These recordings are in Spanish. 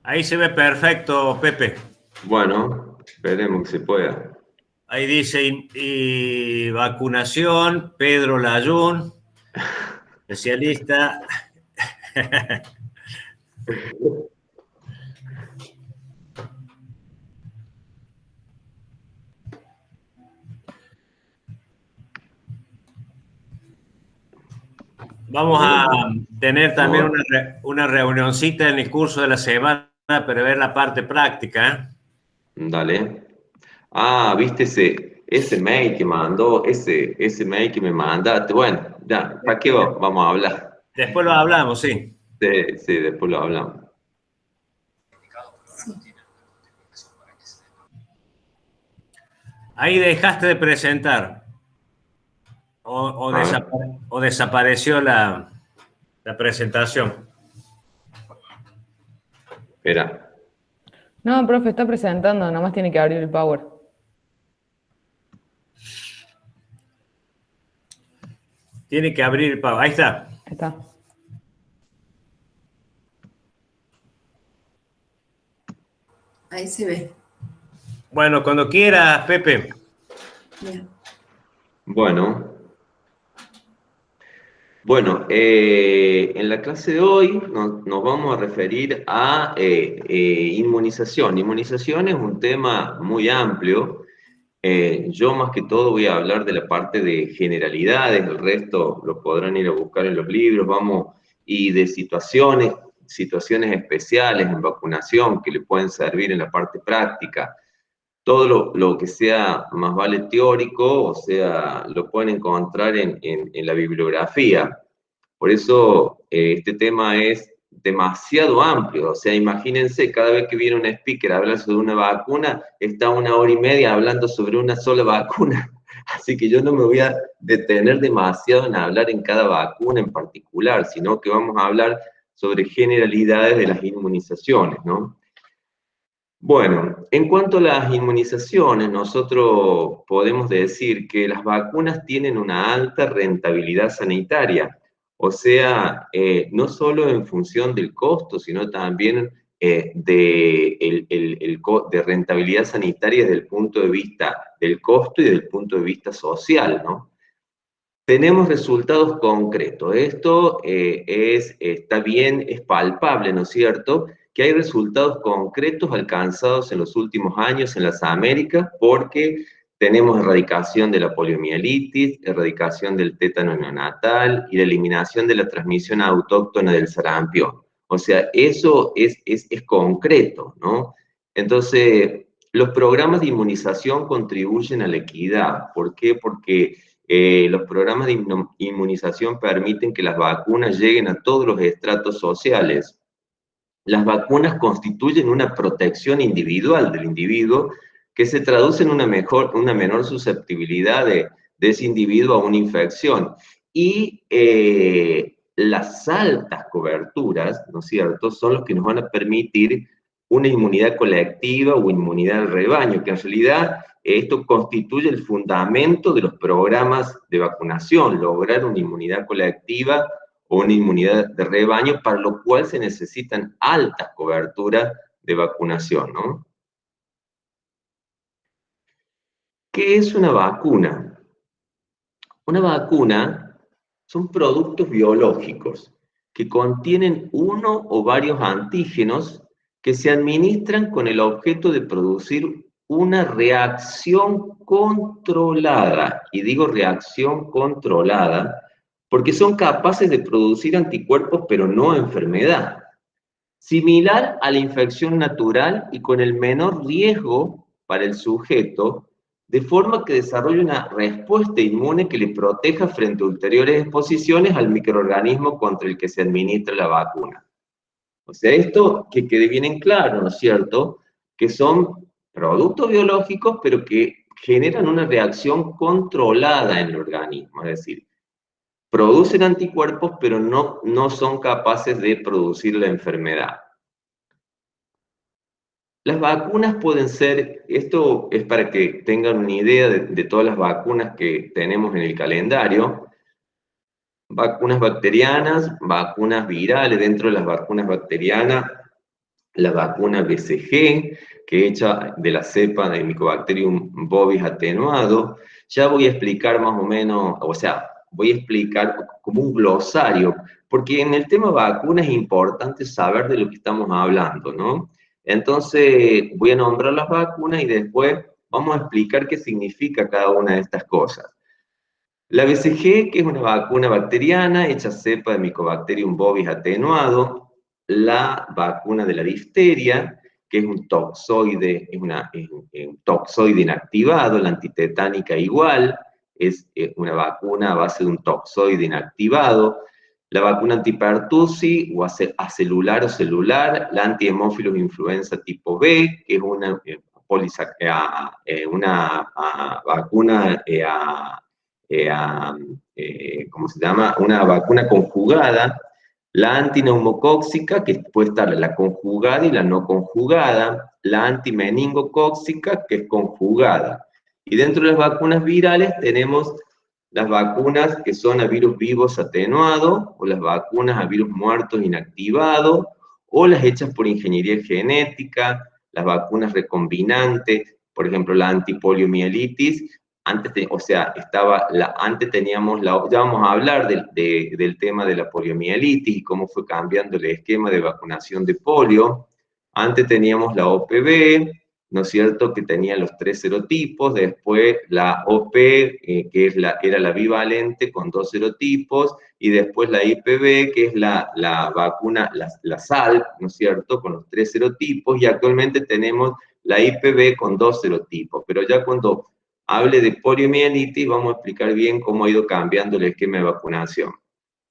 Ahí se ve perfecto, Pepe. Bueno, esperemos que se pueda. Ahí dice y vacunación, Pedro Layún, especialista. Vamos a Bueno, tener también no, una reunioncita en el curso de la semana para ver la parte práctica, ¿eh? dale. Ah, viste ese mail que mandó, ese mail que me mandaste. Bueno, ya, ¿para qué vamos a hablar? Después lo hablamos, sí. Sí, sí, después lo hablamos. Ahí dejaste de presentar A ver, o desapareció la presentación. espera. No, profe, está presentando, nomás tiene que abrir el Power. Tiene que abrir el pago. Ahí está. Ahí está. Ahí se ve. Bueno, cuando quieras, Pepe. Bien. Bueno, bueno, en la clase de hoy nos vamos a referir a inmunización. Inmunización es un tema muy amplio. Yo más que todo voy a hablar de la parte de generalidades, el resto lo podrán ir a buscar en los libros, vamos, y de situaciones especiales en vacunación que le pueden servir en la parte práctica. Todo lo que sea más vale teórico, o sea, lo pueden encontrar en la bibliografía. Por eso este tema es demasiado amplio. O sea, imagínense, cada vez que viene un speaker a hablar sobre una vacuna, está 1 hora y media hablando sobre una sola vacuna. Así que yo no me voy a detener demasiado en hablar en cada vacuna en particular, sino que vamos a hablar sobre generalidades de las inmunizaciones, ¿no? Bueno, en cuanto a las inmunizaciones, nosotros podemos decir que las vacunas tienen una alta rentabilidad sanitaria, o sea, no solo en función del costo, sino también de rentabilidad sanitaria desde el punto de vista del costo y desde el punto de vista social, ¿no? Tenemos resultados concretos. Esto está bien, es palpable, ¿no es cierto? Que hay resultados concretos alcanzados en los últimos años en las Américas porque tenemos erradicación de la poliomielitis, erradicación del tétano neonatal y la eliminación de la transmisión autóctona del sarampión. O sea, eso es concreto, ¿no? Entonces, los programas de inmunización contribuyen a la equidad. ¿Por qué? Porque los programas de inmunización permiten que las vacunas lleguen a todos los estratos sociales. Las vacunas constituyen una protección individual del individuo que se traduce en una menor susceptibilidad de ese individuo a una infección. Y las altas coberturas, ¿no es cierto?, son los que nos van a permitir una inmunidad colectiva o inmunidad del rebaño, que en realidad esto constituye el fundamento de los programas de vacunación, lograr una inmunidad colectiva o una inmunidad de rebaño, para lo cual se necesitan altas coberturas de vacunación, ¿no? ¿Qué es una vacuna? Una vacuna son productos biológicos que contienen uno o varios antígenos que se administran con el objeto de producir una reacción controlada. Y digo reacción controlada porque son capaces de producir anticuerpos, pero no enfermedad. Similar a la infección natural y con el menor riesgo para el sujeto, de forma que desarrolle una respuesta inmune que le proteja frente a ulteriores exposiciones al microorganismo contra el que se administra la vacuna. O sea, esto que quede bien en claro, ¿no es cierto? Que son productos biológicos, pero que generan una reacción controlada en el organismo, es decir, producen anticuerpos, pero no son capaces de producir la enfermedad. Las vacunas pueden ser, esto es para que tengan una idea de todas las vacunas que tenemos en el calendario, vacunas bacterianas, vacunas virales. Dentro de las vacunas bacterianas la vacuna BCG, que es hecha de la cepa de Mycobacterium bovis atenuado. Ya voy a explicar más o menos, o sea, voy a explicar como un glosario, porque en el tema vacunas es importante saber de lo que estamos hablando, ¿no? Entonces, voy a nombrar las vacunas y después vamos a explicar qué significa cada una de estas cosas. La BCG, que es una vacuna bacteriana hecha cepa de Mycobacterium bovis atenuado. La vacuna de la difteria, que es un toxoide, un toxoide inactivado. La antitetánica igual, es una vacuna a base de un toxoide inactivado. La vacuna antipertussis o acelular o celular. La antihemófilos influenza tipo B, que es una vacuna ¿cómo se llama? Una vacuna conjugada. La antineumocóxica, que puede estar la conjugada y la no conjugada. La antimeningocóxica, que es conjugada. Y dentro de las vacunas virales tenemos las vacunas que son a virus vivos atenuados, o las vacunas a virus muertos inactivados, o las hechas por ingeniería genética, las vacunas recombinantes, por ejemplo, la antipoliomielitis. Antes teníamos ya vamos a hablar del tema de la poliomielitis y cómo fue cambiando el esquema de vacunación de polio. Antes teníamos la OPV, ¿no es cierto?, que tenía los 3 serotipos. Después la OP, que era la bivalente con 2 serotipos, y después la IPV, que es la vacuna, la SAL, ¿no es cierto?, con los 3 serotipos, y actualmente tenemos la IPV con 2 serotipos. Pero ya cuando hable de poliomielitis, vamos a explicar bien cómo ha ido cambiando el esquema de vacunación.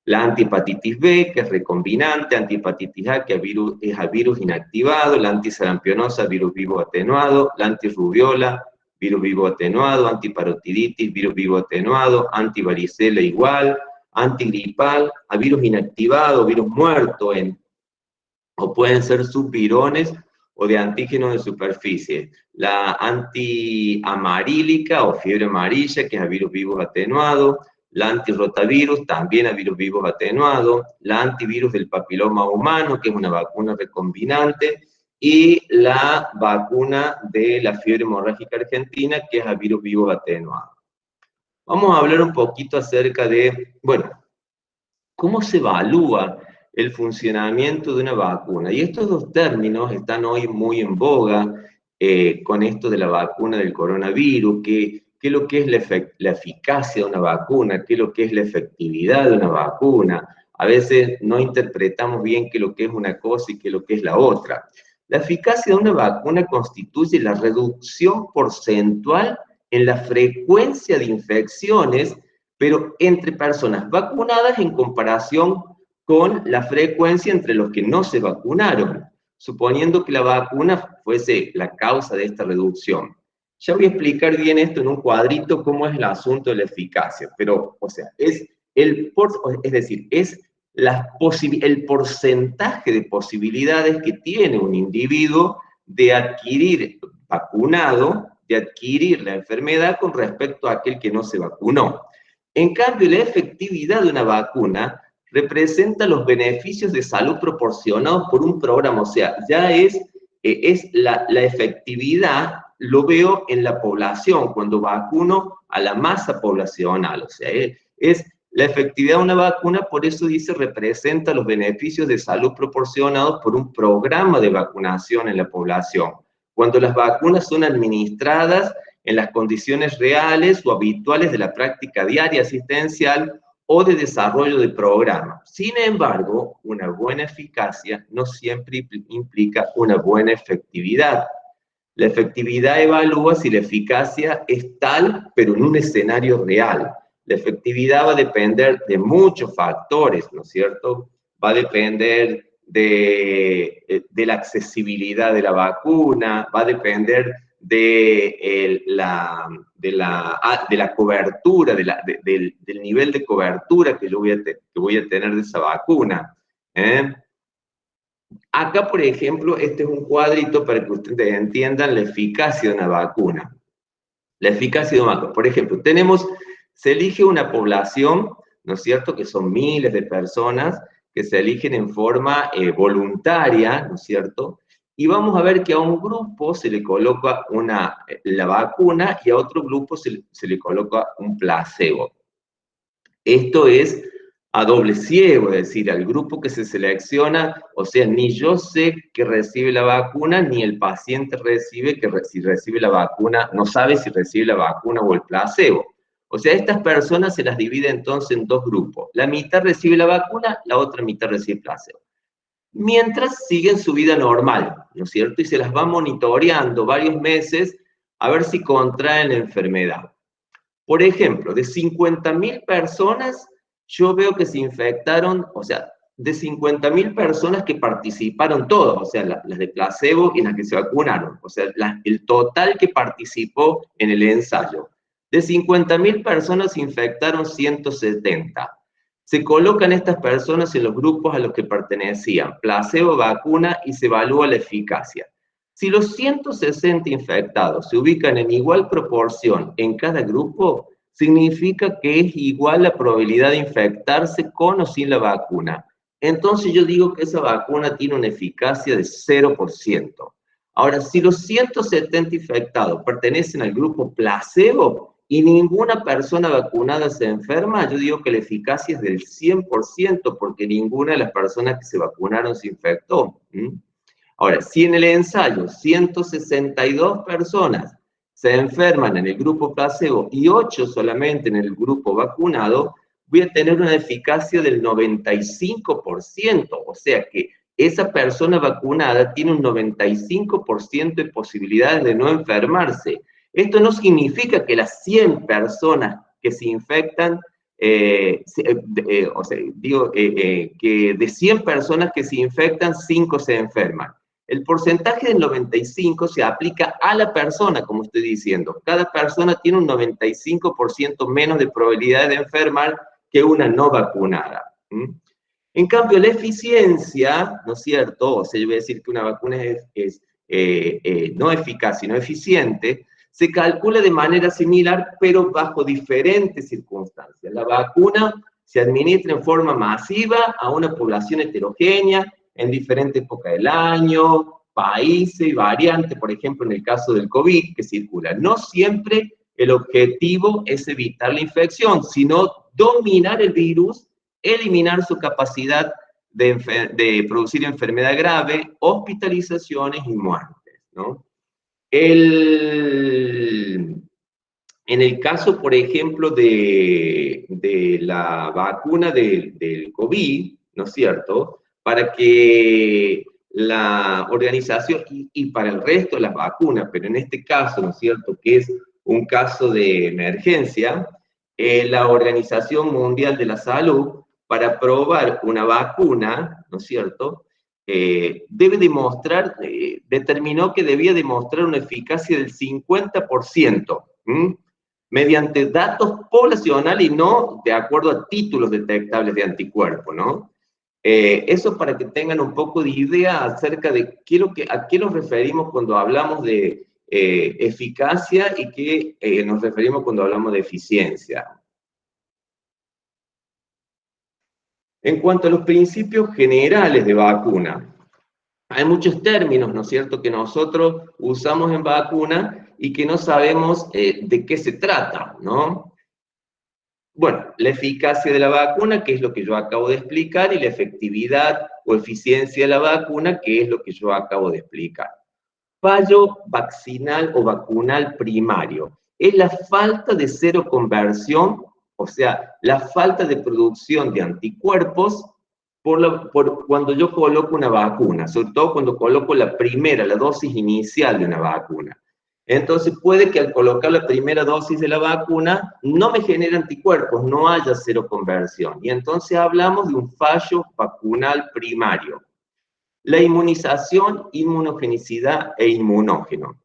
La antihepatitis B, que es recombinante. Antihepatitis A, que es a virus inactivado. La antisarampionosa, virus vivo atenuado. La antirrubiola, virus vivo atenuado. Antiparotiditis, virus vivo atenuado. Antivaricela igual. Antigripal, a virus inactivado, virus muerto, o pueden ser subvirones o de antígenos de superficie. La antiamarílica o fiebre amarilla, que es a virus vivos atenuado. La antirrotavirus, también a virus vivos atenuado. La antivirus del papiloma humano, que es una vacuna recombinante. Y la vacuna de la fiebre hemorrágica argentina, que es a virus vivos atenuado. Vamos a hablar un poquito acerca de, bueno, cómo se evalúa el funcionamiento de una vacuna. Y estos dos términos están hoy muy en boga con esto de la vacuna del coronavirus, qué es lo que es la eficacia de una vacuna, qué es lo que es la efectividad de una vacuna. A veces no interpretamos bien qué es lo que es una cosa y qué es lo que es la otra. La eficacia de una vacuna constituye la reducción porcentual en la frecuencia de infecciones, pero entre personas vacunadas en comparación con la frecuencia entre los que no se vacunaron, suponiendo que la vacuna fuese la causa de esta reducción. Ya voy a explicar bien esto en un cuadrito, cómo es el asunto de la eficacia, pero, o sea, es el porcentaje de posibilidades que tiene un individuo de adquirir vacunado, de adquirir la enfermedad con respecto a aquel que no se vacunó. En cambio, la efectividad de una vacuna representa los beneficios de salud proporcionados por un programa, o sea, ya es la efectividad, lo veo en la población, cuando vacuno a la masa poblacional, o sea, es la efectividad de una vacuna, por eso dice, representa los beneficios de salud proporcionados por un programa de vacunación en la población. Cuando las vacunas son administradas en las condiciones reales o habituales de la práctica diaria asistencial o de desarrollo de programas. Sin embargo, una buena eficacia no siempre implica una buena efectividad. La efectividad evalúa si la eficacia es tal, pero en un escenario real. La efectividad va a depender de muchos factores, ¿no es cierto? Va a depender de la accesibilidad de la vacuna, va a depender de la cobertura, del nivel de cobertura que yo voy a tener de esa vacuna. Acá, por ejemplo, este es un cuadrito para que ustedes entiendan la eficacia de una vacuna. La eficacia de una vacuna. Por ejemplo, se elige una población, ¿no es cierto?, que son miles de personas que se eligen en forma voluntaria, ¿no es cierto?, y vamos a ver que a un grupo se le coloca la vacuna y a otro grupo se le coloca un placebo. Esto es a doble ciego, es decir, al grupo que se selecciona, o sea, ni yo sé que recibe la vacuna, ni el paciente si recibe la vacuna, no sabe si recibe la vacuna o el placebo. O sea, estas personas se las divide entonces en dos grupos. La mitad recibe la vacuna, la otra mitad recibe el placebo. Mientras siguen su vida normal, ¿no es cierto? Y se las va monitoreando varios meses a ver si contraen la enfermedad. Por ejemplo, de 50.000 personas, yo veo que se infectaron, o sea, de 50.000 personas que participaron todos, o sea, las de placebo y las que se vacunaron, o sea, el total que participó en el ensayo. De 50.000 personas se infectaron 170. Se colocan estas personas en los grupos a los que pertenecían, placebo, vacuna, y se evalúa la eficacia. Si los 160 infectados se ubican en igual proporción en cada grupo, significa que es igual la probabilidad de infectarse con o sin la vacuna. Entonces yo digo que esa vacuna tiene una eficacia de 0%. Ahora, si los 170 infectados pertenecen al grupo placebo y ninguna persona vacunada se enferma, yo digo que la eficacia es del 100% porque ninguna de las personas que se vacunaron se infectó. Ahora, si en el ensayo 162 personas se enferman en el grupo placebo y 8 solamente en el grupo vacunado, voy a tener una eficacia del 95%, o sea que esa persona vacunada tiene un 95% de posibilidades de no enfermarse. Esto no significa que las 100 personas que se infectan, que de 100 personas que se infectan, 5 se enferman. El porcentaje del 95 se aplica a la persona, como estoy diciendo. Cada persona tiene un 95% menos de probabilidad de enfermar que una no vacunada. En cambio, la eficiencia, ¿no es cierto? O sea, yo voy a decir que una vacuna es no eficaz, sino eficiente, se calcula de manera similar, pero bajo diferentes circunstancias. La vacuna se administra en forma masiva a una población heterogénea, en diferentes épocas del año, países y variantes, por ejemplo, en el caso del COVID, que circula. No siempre el objetivo es evitar la infección, sino dominar el virus, eliminar su capacidad de producir enfermedad grave, hospitalizaciones y muertes, ¿no? En el caso, por ejemplo, de la vacuna del COVID, ¿no es cierto?, para que la organización, y para el resto de las vacunas, pero en este caso, ¿no es cierto?, que es un caso de emergencia, la Organización Mundial de la Salud, para probar una vacuna, ¿no es cierto?, determinó que debía demostrar una eficacia del 50%, mediante datos poblacionales y no de acuerdo a títulos detectables de anticuerpos, ¿no? Eso para que tengan un poco de idea acerca de a qué nos referimos cuando hablamos de eficacia y qué nos referimos cuando hablamos de eficiencia. En cuanto a los principios generales de vacuna, hay muchos términos, ¿no es cierto?, que nosotros usamos en vacuna y que no sabemos de qué se trata, ¿no? Bueno, la eficacia de la vacuna, que es lo que yo acabo de explicar, y la efectividad o eficiencia de la vacuna, que es lo que yo acabo de explicar. Fallo vaccinal o vacunal primario es la falta de seroconversión, o sea, la falta de producción de anticuerpos cuando yo coloco una vacuna, sobre todo cuando coloco la dosis inicial de una vacuna. Entonces puede que al colocar la primera dosis de la vacuna no me genere anticuerpos, no haya seroconversión. Y entonces hablamos de un fallo vacunal primario. La inmunización, inmunogenicidad e inmunógeno.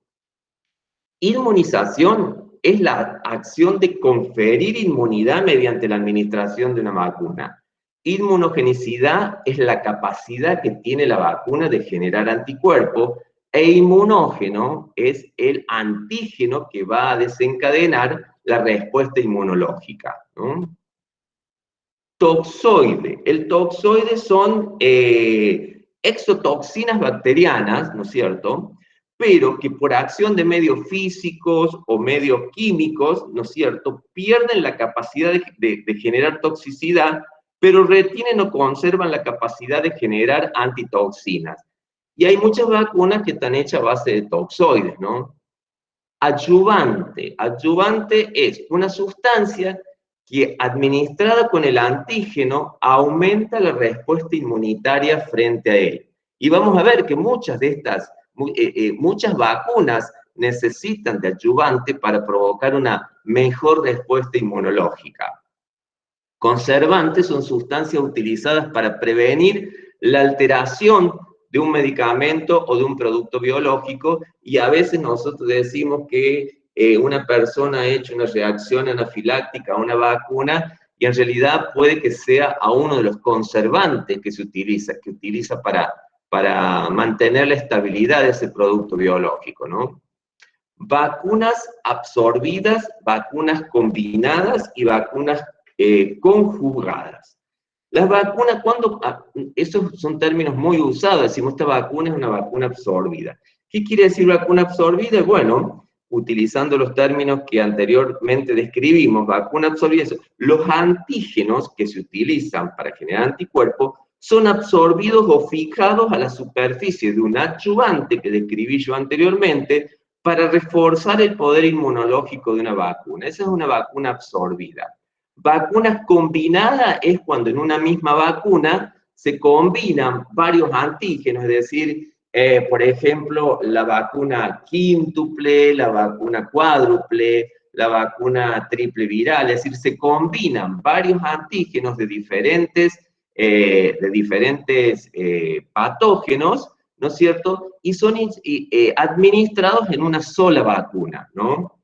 Inmunización es la acción de conferir inmunidad mediante la administración de una vacuna. Inmunogenicidad es la capacidad que tiene la vacuna de generar anticuerpos, e inmunógeno es el antígeno que va a desencadenar la respuesta inmunológica, ¿no? Toxoide. El toxoide son exotoxinas bacterianas, ¿no es cierto?, pero que por acción de medios físicos o medios químicos, ¿no es cierto?, pierden la capacidad de generar toxicidad, pero retienen o conservan la capacidad de generar antitoxinas. Y hay muchas vacunas que están hechas a base de toxoides, ¿no? Adyuvante. Adyuvante es una sustancia que administrada con el antígeno aumenta la respuesta inmunitaria frente a él. Y vamos a ver que muchas de estas, muchas vacunas necesitan de adyuvante para provocar una mejor respuesta inmunológica. Conservantes son sustancias utilizadas para prevenir la alteración de un medicamento o de un producto biológico, y a veces nosotros decimos que una persona ha hecho una reacción anafiláctica a una vacuna, y en realidad puede que sea a uno de los conservantes que se utiliza para mantener la estabilidad de ese producto biológico, ¿no? Vacunas absorbidas, vacunas combinadas y vacunas conjugadas. Las vacunas, esos son términos muy usados, decimos esta vacuna es una vacuna absorbida. ¿Qué quiere decir vacuna absorbida? Bueno, utilizando los términos que anteriormente describimos, vacuna absorbida, los antígenos que se utilizan para generar anticuerpos son absorbidos o fijados a la superficie de un adyuvante que describí yo anteriormente para reforzar el poder inmunológico de una vacuna. Esa es una vacuna absorbida. Vacunas combinadas es cuando en una misma vacuna se combinan varios antígenos, es decir, por ejemplo, la vacuna quíntuple, la vacuna cuádruple, la vacuna triple viral, es decir, se combinan varios antígenos de diferentes patógenos, ¿no es cierto?, y son administrados en una sola vacuna, ¿no?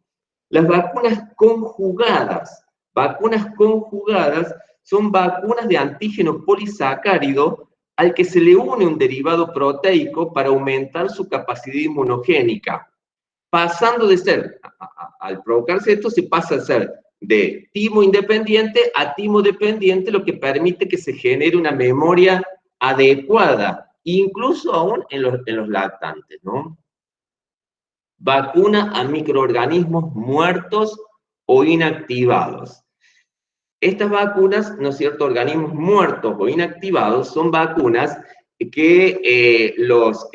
Las vacunas conjugadas son vacunas de antígeno polisacárido al que se le une un derivado proteico para aumentar su capacidad inmunogénica, pasando de ser, al provocarse esto, se pasa a ser de timo independiente a timo dependiente, lo que permite que se genere una memoria adecuada, incluso aún en los lactantes, ¿no? Vacuna a microorganismos muertos o inactivados. Estas vacunas, ¿no es cierto?, organismos muertos o inactivados, son vacunas que los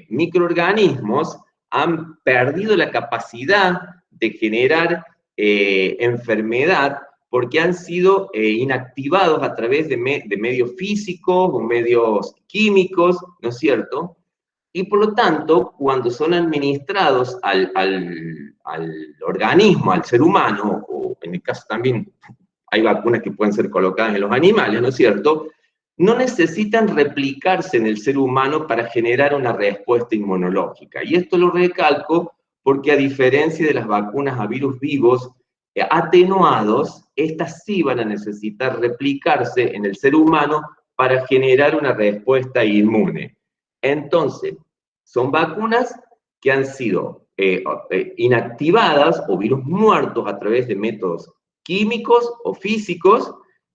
microorganismos han perdido la capacidad de generar enfermedad porque han sido inactivados a través de medios físicos o medios químicos, ¿no es cierto? Y por lo tanto, cuando son administrados al organismo, al ser humano, o en el caso también hay vacunas que pueden ser colocadas en los animales, ¿no es cierto?, no necesitan replicarse en el ser humano para generar una respuesta inmunológica. Y esto lo recalco porque a diferencia de las vacunas a virus vivos atenuados, estas sí van a necesitar replicarse en el ser humano para generar una respuesta inmune. Entonces, son vacunas que han sido inactivadas o virus muertos a través de métodos químicos o físicos.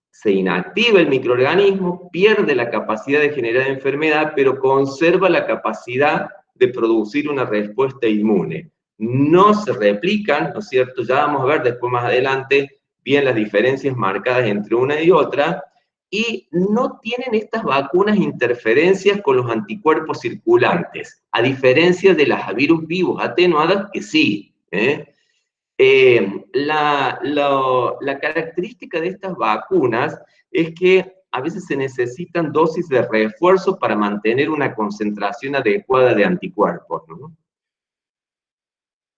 Se inactiva el microorganismo, pierde la capacidad de generar enfermedad, pero conserva la capacidad de producir una respuesta inmune. No se replican, ¿no es cierto? Ya vamos a ver después más adelante bien las diferencias marcadas entre una y otra, y no tienen estas vacunas interferencias con los anticuerpos circulantes, a diferencia de las a virus vivos atenuadas que sí. La característica de estas vacunas es que a veces se necesitan dosis de refuerzo para mantener una concentración adecuada de anticuerpos, ¿no?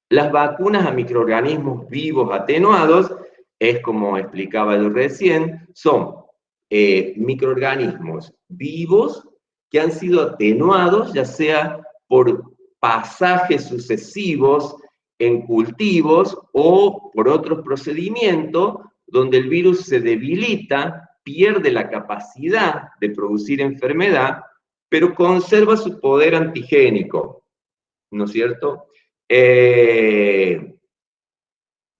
Las vacunas a microorganismos vivos atenuados, es como explicaba yo recién, son microorganismos vivos que han sido atenuados, ya sea por pasajes sucesivos en cultivos o por otros procedimientos donde el virus se debilita, pierde la capacidad de producir enfermedad, pero conserva su poder antigénico, ¿no es cierto?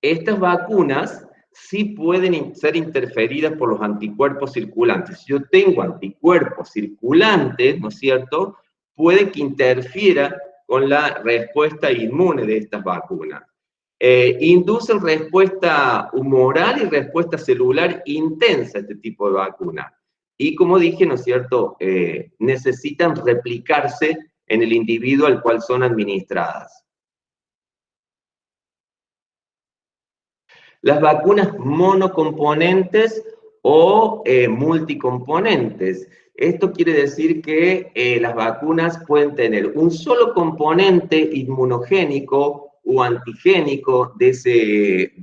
Estas vacunas sí pueden ser interferidas por los anticuerpos circulantes. Si yo tengo anticuerpos circulantes, ¿no es cierto?, puede que interfiera con la respuesta inmune de estas vacunas. Inducen respuesta humoral y respuesta celular intensa a este tipo de vacuna. Y como dije, ¿no es cierto?, necesitan replicarse en el individuo al cual son administradas. Las vacunas monocomponentes o multicomponentes. Esto quiere decir que las vacunas pueden tener un solo componente inmunogénico o antigénico de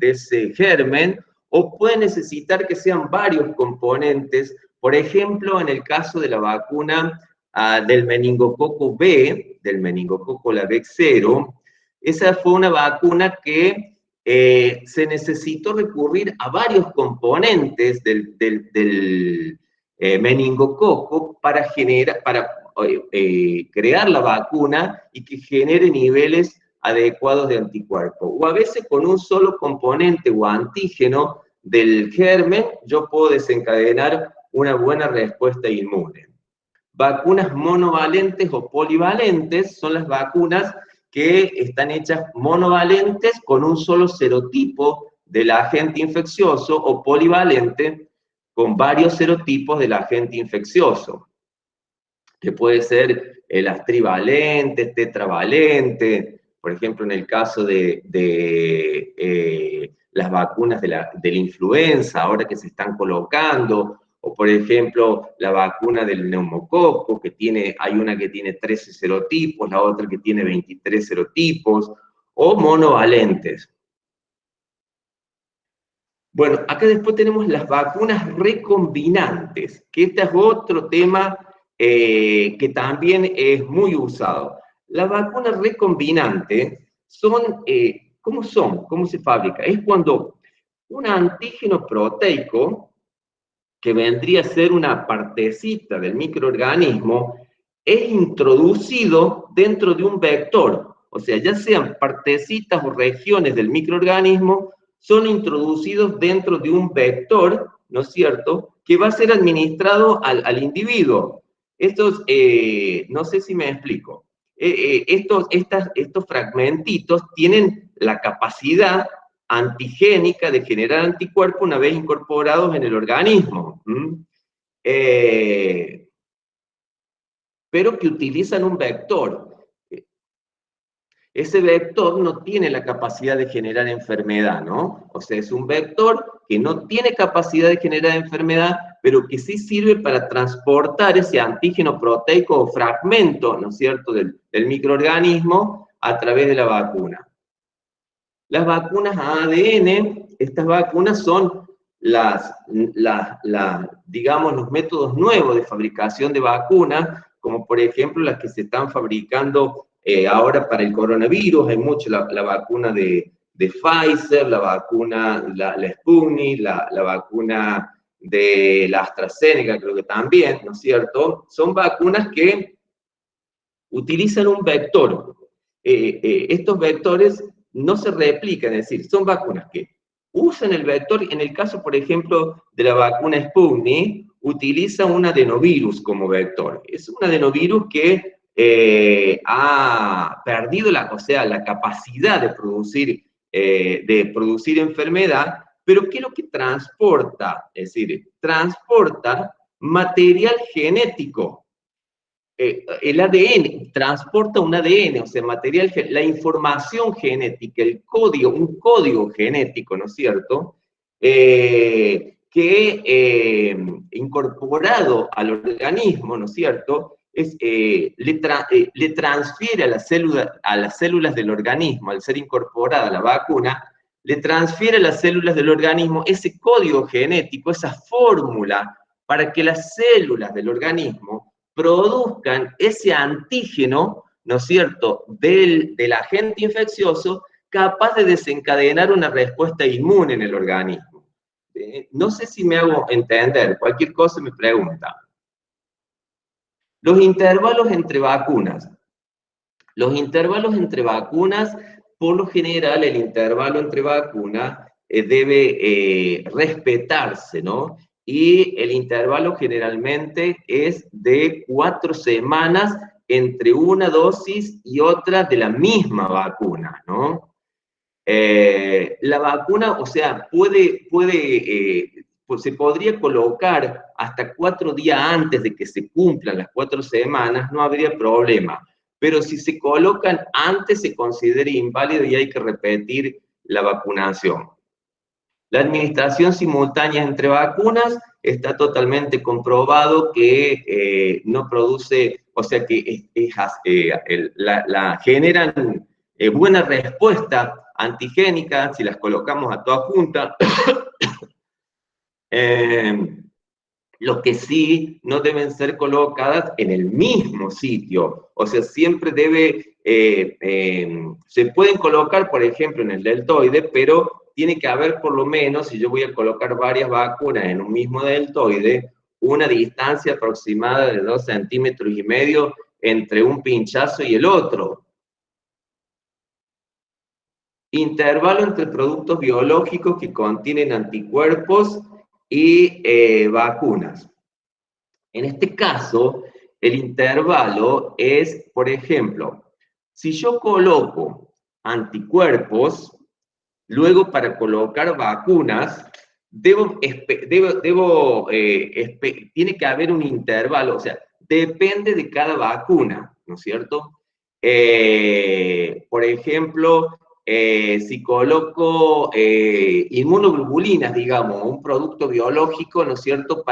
ese germen, o pueden necesitar que sean varios componentes. Por ejemplo, en el caso de la vacuna del meningococo B, del meningococo la B0, esa fue una vacuna que se necesitó recurrir a varios componentes del meningococo para crear la vacuna y que genere niveles adecuados de anticuerpos. O a veces con un solo componente o antígeno del germen, yo puedo desencadenar una buena respuesta inmune. Vacunas monovalentes o polivalentes son las vacunas que están hechas monovalentes con un solo serotipo del agente infeccioso, o polivalente con varios serotipos del agente infeccioso, que puede ser las trivalentes, tetravalentes, por ejemplo, en el caso de las vacunas de la influenza, ahora que se están colocando, o por ejemplo, la vacuna del neumococo, hay una que tiene 13 serotipos, la otra que tiene 23 serotipos, o monovalentes. Bueno, acá después tenemos las vacunas recombinantes, que este es otro tema que también es muy usado. Las vacunas recombinantes son, ¿cómo son? ¿Cómo se fabrica? Es cuando un antígeno proteico, que vendría a ser una partecita del microorganismo, es introducido dentro de un vector. O sea, ya sean partecitas o regiones del microorganismo, son introducidos dentro de un vector, ¿no es cierto?, que va a ser administrado al individuo. Estos, no sé si me explico, estos fragmentitos tienen la capacidad antigénica de generar anticuerpos una vez incorporados en el organismo. Pero que utilizan un vector. Ese vector no tiene la capacidad de generar enfermedad, ¿no? O sea, es un vector que no tiene capacidad de generar enfermedad, pero que sí sirve para transportar ese antígeno proteico o fragmento, ¿no es cierto?, del microorganismo a través de la vacuna. Las vacunas a ADN, estas vacunas son digamos, los métodos nuevos de fabricación de vacunas, como por ejemplo las que se están fabricando ahora para el coronavirus. Hay mucho la vacuna de Pfizer, la vacuna, la Sputnik, la vacuna de la AstraZeneca, creo que también, ¿no es cierto? Son vacunas que utilizan un vector. Estos vectores no se replican, es decir, son vacunas que usan el vector. En el caso, por ejemplo, de la vacuna Sputnik, utiliza un adenovirus como vector. Es un adenovirus que ha perdido la capacidad de producir enfermedad, pero ¿qué es lo que transporta? Es decir, transporta material genético. El ADN, transporta un ADN, o sea, la información genética, un código genético, ¿no es cierto?, que incorporado al organismo, ¿no es cierto?, le transfiere a las células del organismo, al ser incorporada la vacuna, le transfiere a las células del organismo ese código genético, esa fórmula, para que las células del organismo produzcan ese antígeno, ¿no es cierto?, del agente infeccioso, capaz de desencadenar una respuesta inmune en el organismo. No sé si me hago entender, cualquier cosa me pregunta. Los intervalos entre vacunas. Los intervalos entre vacunas, por lo general, el intervalo entre vacunas debe respetarse, ¿no? Y el intervalo generalmente es de 4 semanas entre una dosis y otra de la misma vacuna, ¿no? La vacuna, o sea, pues se podría colocar hasta 4 días antes de que se cumplan las 4 semanas, no habría problema. Pero si se colocan antes, se considera inválido y hay que repetir la vacunación. La administración simultánea entre vacunas está totalmente comprobado que no produce, o sea que generan buena respuesta antigénica si las colocamos a todas juntas. Lo que sí no deben ser colocadas en el mismo sitio. O sea, siempre se pueden colocar, por ejemplo, en el deltoide, pero tiene que haber por lo menos, si yo voy a colocar varias vacunas en un mismo deltoide, una distancia aproximada de 2,5 centímetros entre un pinchazo y el otro. Intervalo entre productos biológicos que contienen anticuerpos y vacunas. En este caso, el intervalo es, por ejemplo, si yo coloco anticuerpos, luego para colocar vacunas, tiene que haber un intervalo, o sea, depende de cada vacuna, ¿no es cierto? Por ejemplo, si coloco inmunoglobulinas, digamos, un producto biológico, ¿no es cierto?,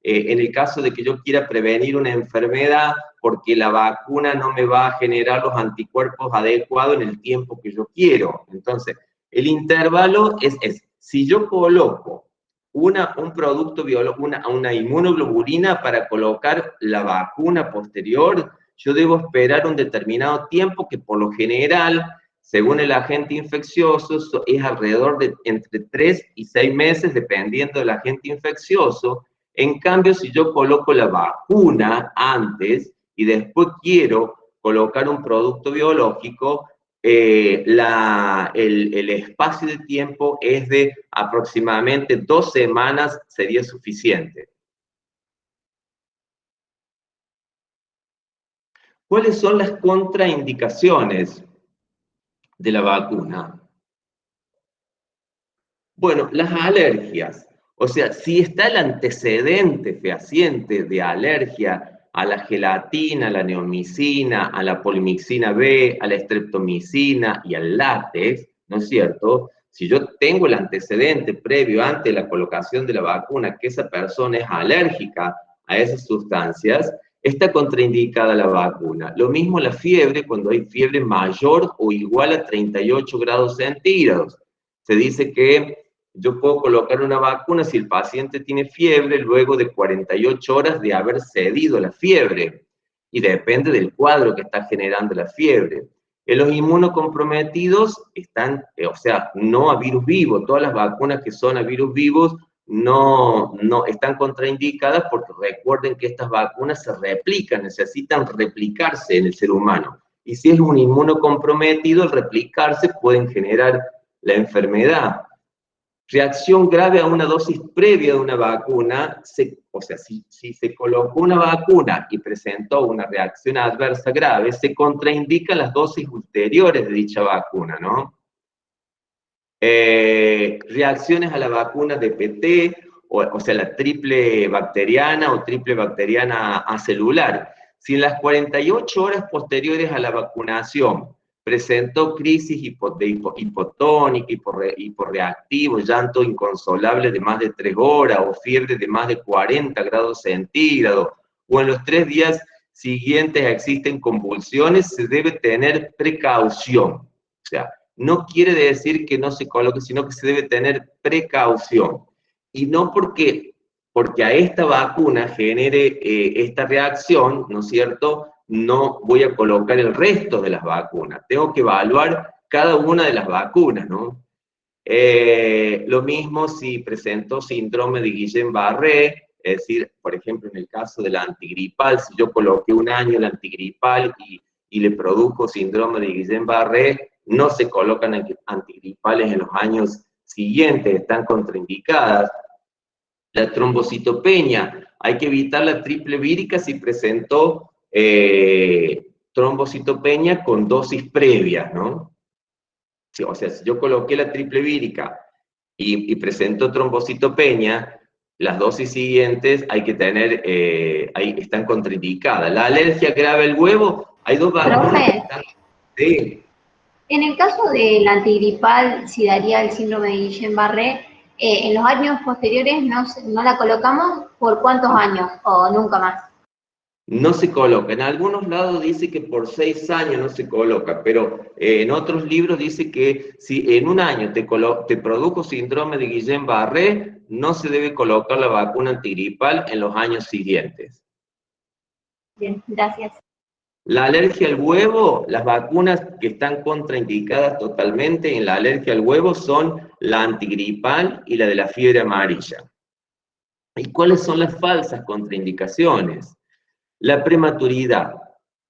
en el caso de que yo quiera prevenir una enfermedad, porque la vacuna no me va a generar los anticuerpos adecuados en el tiempo que yo quiero. Entonces, el intervalo es si yo coloco un producto biológico, una inmunoglobulina para colocar la vacuna posterior, yo debo esperar un determinado tiempo que por lo general, según el agente infeccioso, es alrededor de entre 3 y 6 meses, dependiendo del agente infeccioso. En cambio, si yo coloco la vacuna antes y después quiero colocar un producto biológico, el espacio de tiempo es de aproximadamente 2 semanas, sería suficiente. ¿Cuáles son las contraindicaciones de la vacuna? Bueno, las alergias. O sea, si está el antecedente fehaciente de alergia a la gelatina, a la neomicina, a la polimixina B, a la streptomicina y al látex, ¿no es cierto? Si yo tengo el antecedente previo antes de la colocación de la vacuna, que esa persona es alérgica a esas sustancias, está contraindicada la vacuna. Lo mismo la fiebre, cuando hay fiebre mayor o igual a 38 grados centígrados. Se dice que yo puedo colocar una vacuna si el paciente tiene fiebre luego de 48 horas de haber cedido la fiebre. Y depende del cuadro que está generando la fiebre. En los inmunocomprometidos están, o sea, no a virus vivo. Todas las vacunas que son a virus vivos no están contraindicadas porque recuerden que estas vacunas se replican, necesitan replicarse en el ser humano. Y si es un inmunocomprometido, al replicarse pueden generar la enfermedad. Reacción grave a una dosis previa de una vacuna, o sea, si se colocó una vacuna y presentó una reacción adversa grave, se contraindican las dosis ulteriores de dicha vacuna, ¿no? Reacciones a la vacuna de PT, o sea, la triple bacteriana o triple bacteriana acelular. Si en las 48 horas posteriores a la vacunación presentó crisis hipotónica, hiporreactivo, llanto inconsolable de más de 3 horas, o fiebre de más de 40 grados centígrados, o en los 3 días siguientes existen convulsiones, se debe tener precaución. O sea, no quiere decir que no se coloque, sino que se debe tener precaución. Y no porque a esta vacuna genere esta reacción, ¿no es cierto?, no voy a colocar el resto de las vacunas. Tengo que evaluar cada una de las vacunas, ¿no? Lo mismo si presentó síndrome de Guillain-Barré, es decir, por ejemplo, en el caso de la antigripal, si yo coloqué un año el antigripal y le produjo síndrome de Guillain-Barré, no se colocan antigripales en los años siguientes están contraindicadas. La trombocitopenia, hay que evitar la triple vírica si presentó trombocitopenia con dosis previas, ¿no? Sí, o sea, si yo coloqué la triple vírica y presentó trombocitopenia, las dosis siguientes hay que tener, ahí están contraindicadas. La alergia grave al huevo, hay dos vacunas que están... Sí. En el caso del antigripal, si daría el síndrome de Guillain-Barré, en los años posteriores no la colocamos, ¿por cuántos años o nunca más? No se coloca. En algunos lados dice que por 6 años no se coloca, pero en otros libros dice que si en un año te produjo síndrome de Guillain-Barré, no se debe colocar la vacuna antigripal en los años siguientes. Bien, gracias. La alergia al huevo, las vacunas que están contraindicadas totalmente en la alergia al huevo son la antigripal y la de la fiebre amarilla. ¿Y cuáles son las falsas contraindicaciones? La prematuridad,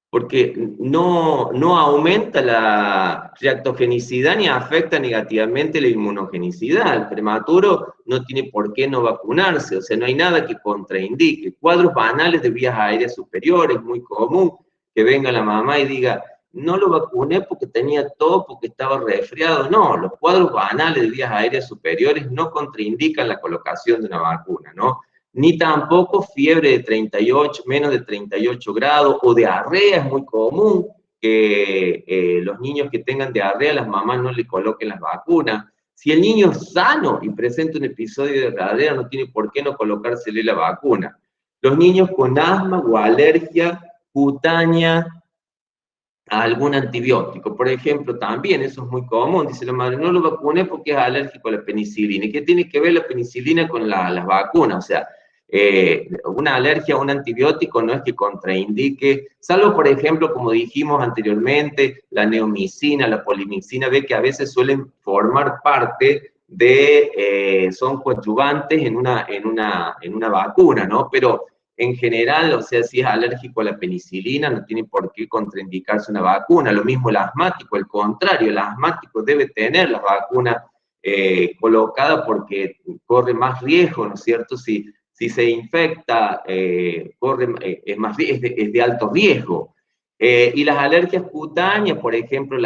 porque no aumenta la reactogenicidad ni afecta negativamente la inmunogenicidad. El prematuro no tiene por qué no vacunarse, o sea, no hay nada que contraindique. Cuadros banales de vías aéreas superiores, muy común, que venga la mamá y diga, no lo vacuné porque tenía tos, porque estaba resfriado. No, los cuadros banales de vías aéreas superiores no contraindican la colocación de una vacuna, ¿no? Ni tampoco fiebre de 38, menos de 38 grados, o diarrea. Es muy común que los niños que tengan diarrea, las mamás no le coloquen las vacunas. Si el niño es sano y presenta un episodio de diarrea, no tiene por qué no colocársele la vacuna. Los niños con asma o alergia cutánea a algún antibiótico, por ejemplo, también eso es muy común, dice la madre, no lo vacuné porque es alérgico a la penicilina. ¿Y qué tiene que ver la penicilina con las vacunas? O sea, una alergia a un antibiótico no es que contraindique, salvo, por ejemplo, como dijimos anteriormente, la neomicina, la polimicina, ve que a veces suelen formar parte de, son coadyuvantes en una vacuna, ¿no? Pero en general, o sea, si es alérgico a la penicilina, no tiene por qué contraindicarse una vacuna. Lo mismo el asmático, al contrario, el asmático debe tener la vacuna colocada porque corre más riesgo, ¿no es cierto? Si se infecta, es de alto riesgo. Y las alergias cutáneas, por ejemplo,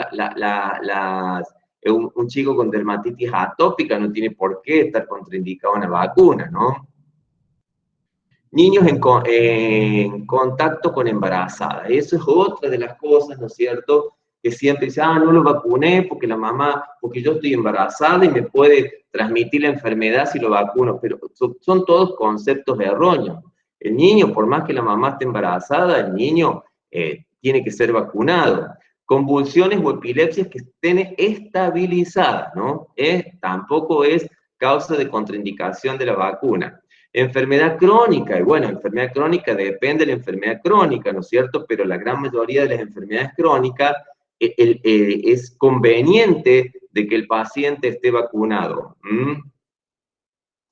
un chico con dermatitis atópica no tiene por qué estar contraindicado una vacuna, ¿no? Niños en contacto con embarazadas. Eso es otra de las cosas, ¿no es cierto? Que siempre dicen, no lo vacuné porque la mamá, porque yo estoy embarazada y me puede transmitir la enfermedad si lo vacuno, pero son todos conceptos erróneos. El niño, por más que la mamá esté embarazada, el niño tiene que ser vacunado. Convulsiones o epilepsias que estén estabilizadas, ¿no? Tampoco es causa de contraindicación de la vacuna. Enfermedad crónica, y bueno, enfermedad crónica depende de la enfermedad crónica, ¿no es cierto? Pero la gran mayoría de las enfermedades crónicas es conveniente de que el paciente esté vacunado.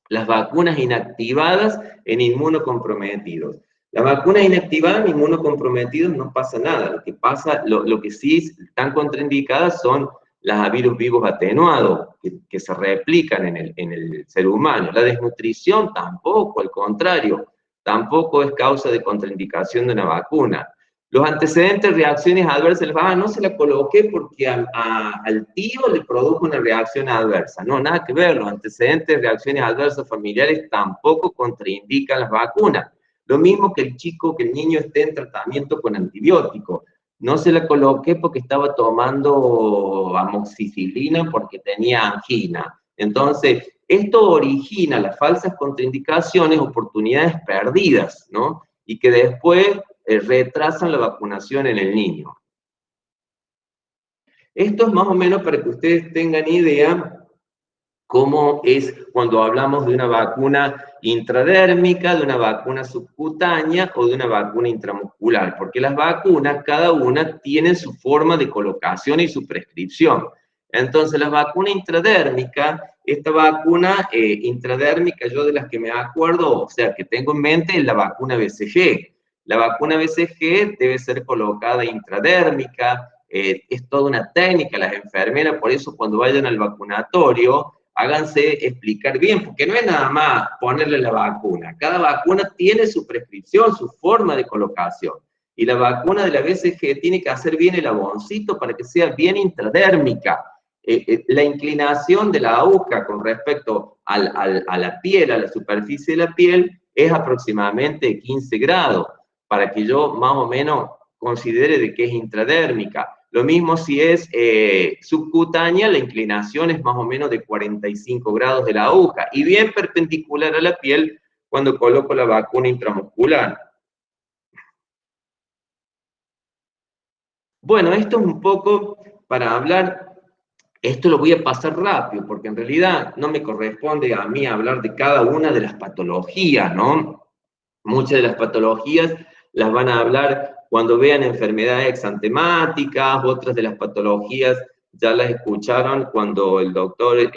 Las vacunas inactivadas en inmunocomprometidos. Las vacunas inactivadas en inmunocomprometidos no pasa nada. Lo que pasa, lo que sí están contraindicadas son las virus vivos atenuados, que se replican en el ser humano. La desnutrición tampoco, al contrario, tampoco es causa de contraindicación de una vacuna. Los antecedentes, reacciones adversas, no se la coloqué porque al tío le produjo una reacción adversa. No, nada que ver, los antecedentes, reacciones adversas familiares tampoco contraindican las vacunas. Lo mismo que el niño esté en tratamiento con antibióticos. No se la coloqué porque estaba tomando amoxicilina porque tenía angina. Entonces, esto origina las falsas contraindicaciones, oportunidades perdidas, ¿no? Y que después retrasan la vacunación en el niño. Esto es más o menos para que ustedes tengan idea cómo es cuando hablamos de una vacuna intradérmica, de una vacuna subcutánea o de una vacuna intramuscular, porque las vacunas, cada una tiene su forma de colocación y su prescripción. Entonces, la vacuna intradérmica, esta vacuna intradérmica, yo de las que me acuerdo, o sea, que tengo en mente, es la vacuna BCG. La vacuna BCG debe ser colocada intradérmica, es toda una técnica, las enfermeras, por eso cuando vayan al vacunatorio, háganse explicar bien, porque no es nada más ponerle la vacuna. Cada vacuna tiene su prescripción, su forma de colocación. Y la vacuna de la BCG tiene que hacer bien el aboncito para que sea bien intradérmica. La inclinación de la aguja con respecto a la piel, a la superficie de la piel, es aproximadamente 15 grados, para que yo más o menos considere de que es intradérmica. Lo mismo si es subcutánea, la inclinación es más o menos de 45 grados de la aguja, y bien perpendicular a la piel cuando coloco la vacuna intramuscular. Bueno, esto es un poco para hablar. Esto lo voy a pasar rápido, porque en realidad no me corresponde a mí hablar de cada una de las patologías, ¿no? Muchas de las patologías las van a hablar cuando vean enfermedades exantemáticas, otras de las patologías ya las escucharon cuando el doctor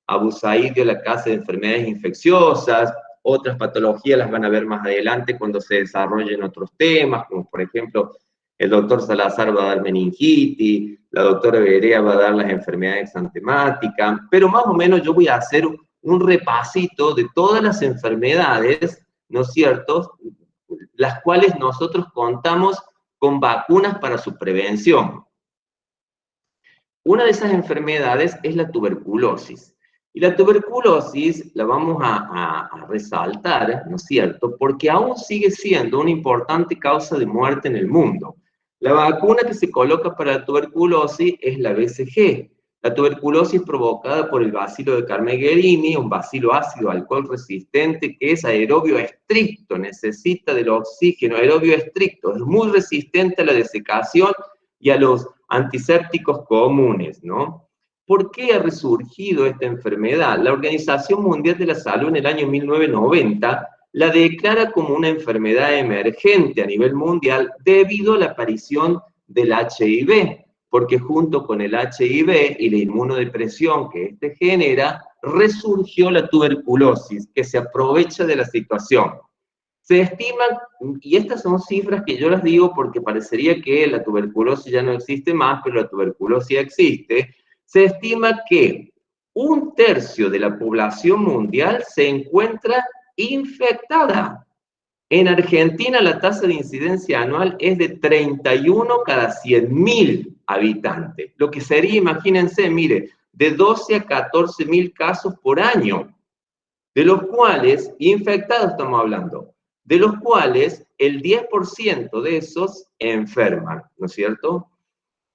Abu Said dio la clase de enfermedades infecciosas, otras patologías las van a ver más adelante cuando se desarrollen otros temas, como por ejemplo el doctor Salazar va a dar meningitis, la doctora Berea va a dar las enfermedades exantemáticas, pero más o menos yo voy a hacer un repasito de todas las enfermedades, ¿no es cierto?, las cuales nosotros contamos con vacunas para su prevención. Una de esas enfermedades es la tuberculosis. Y la tuberculosis la vamos a resaltar, ¿no es cierto?, porque aún sigue siendo una importante causa de muerte en el mundo. La vacuna que se coloca para la tuberculosis es la BCG. La tuberculosis provocada por el bacilo de Carmeguerini, un bacilo ácido alcohol resistente que es aerobio estricto, necesita del oxígeno, aerobio estricto, es muy resistente a la desecación y a los antisépticos comunes, ¿no? ¿Por qué ha resurgido esta enfermedad? La Organización Mundial de la Salud en el año 1990 la declara como una enfermedad emergente a nivel mundial debido a la aparición del HIV, porque junto con el HIV y la inmunodepresión que este genera, resurgió la tuberculosis, que se aprovecha de la situación. Se estima, y estas son cifras que yo las digo porque parecería que la tuberculosis ya no existe más, pero la tuberculosis existe, se estima que 1/3 de la población mundial se encuentra infectada. En Argentina la tasa de incidencia anual es de 31 cada 100.000 habitantes, lo que sería, imagínense, mire, de 12 a 14.000 casos por año, de los cuales, infectados estamos hablando, de los cuales el 10% de esos enferman, ¿no es cierto?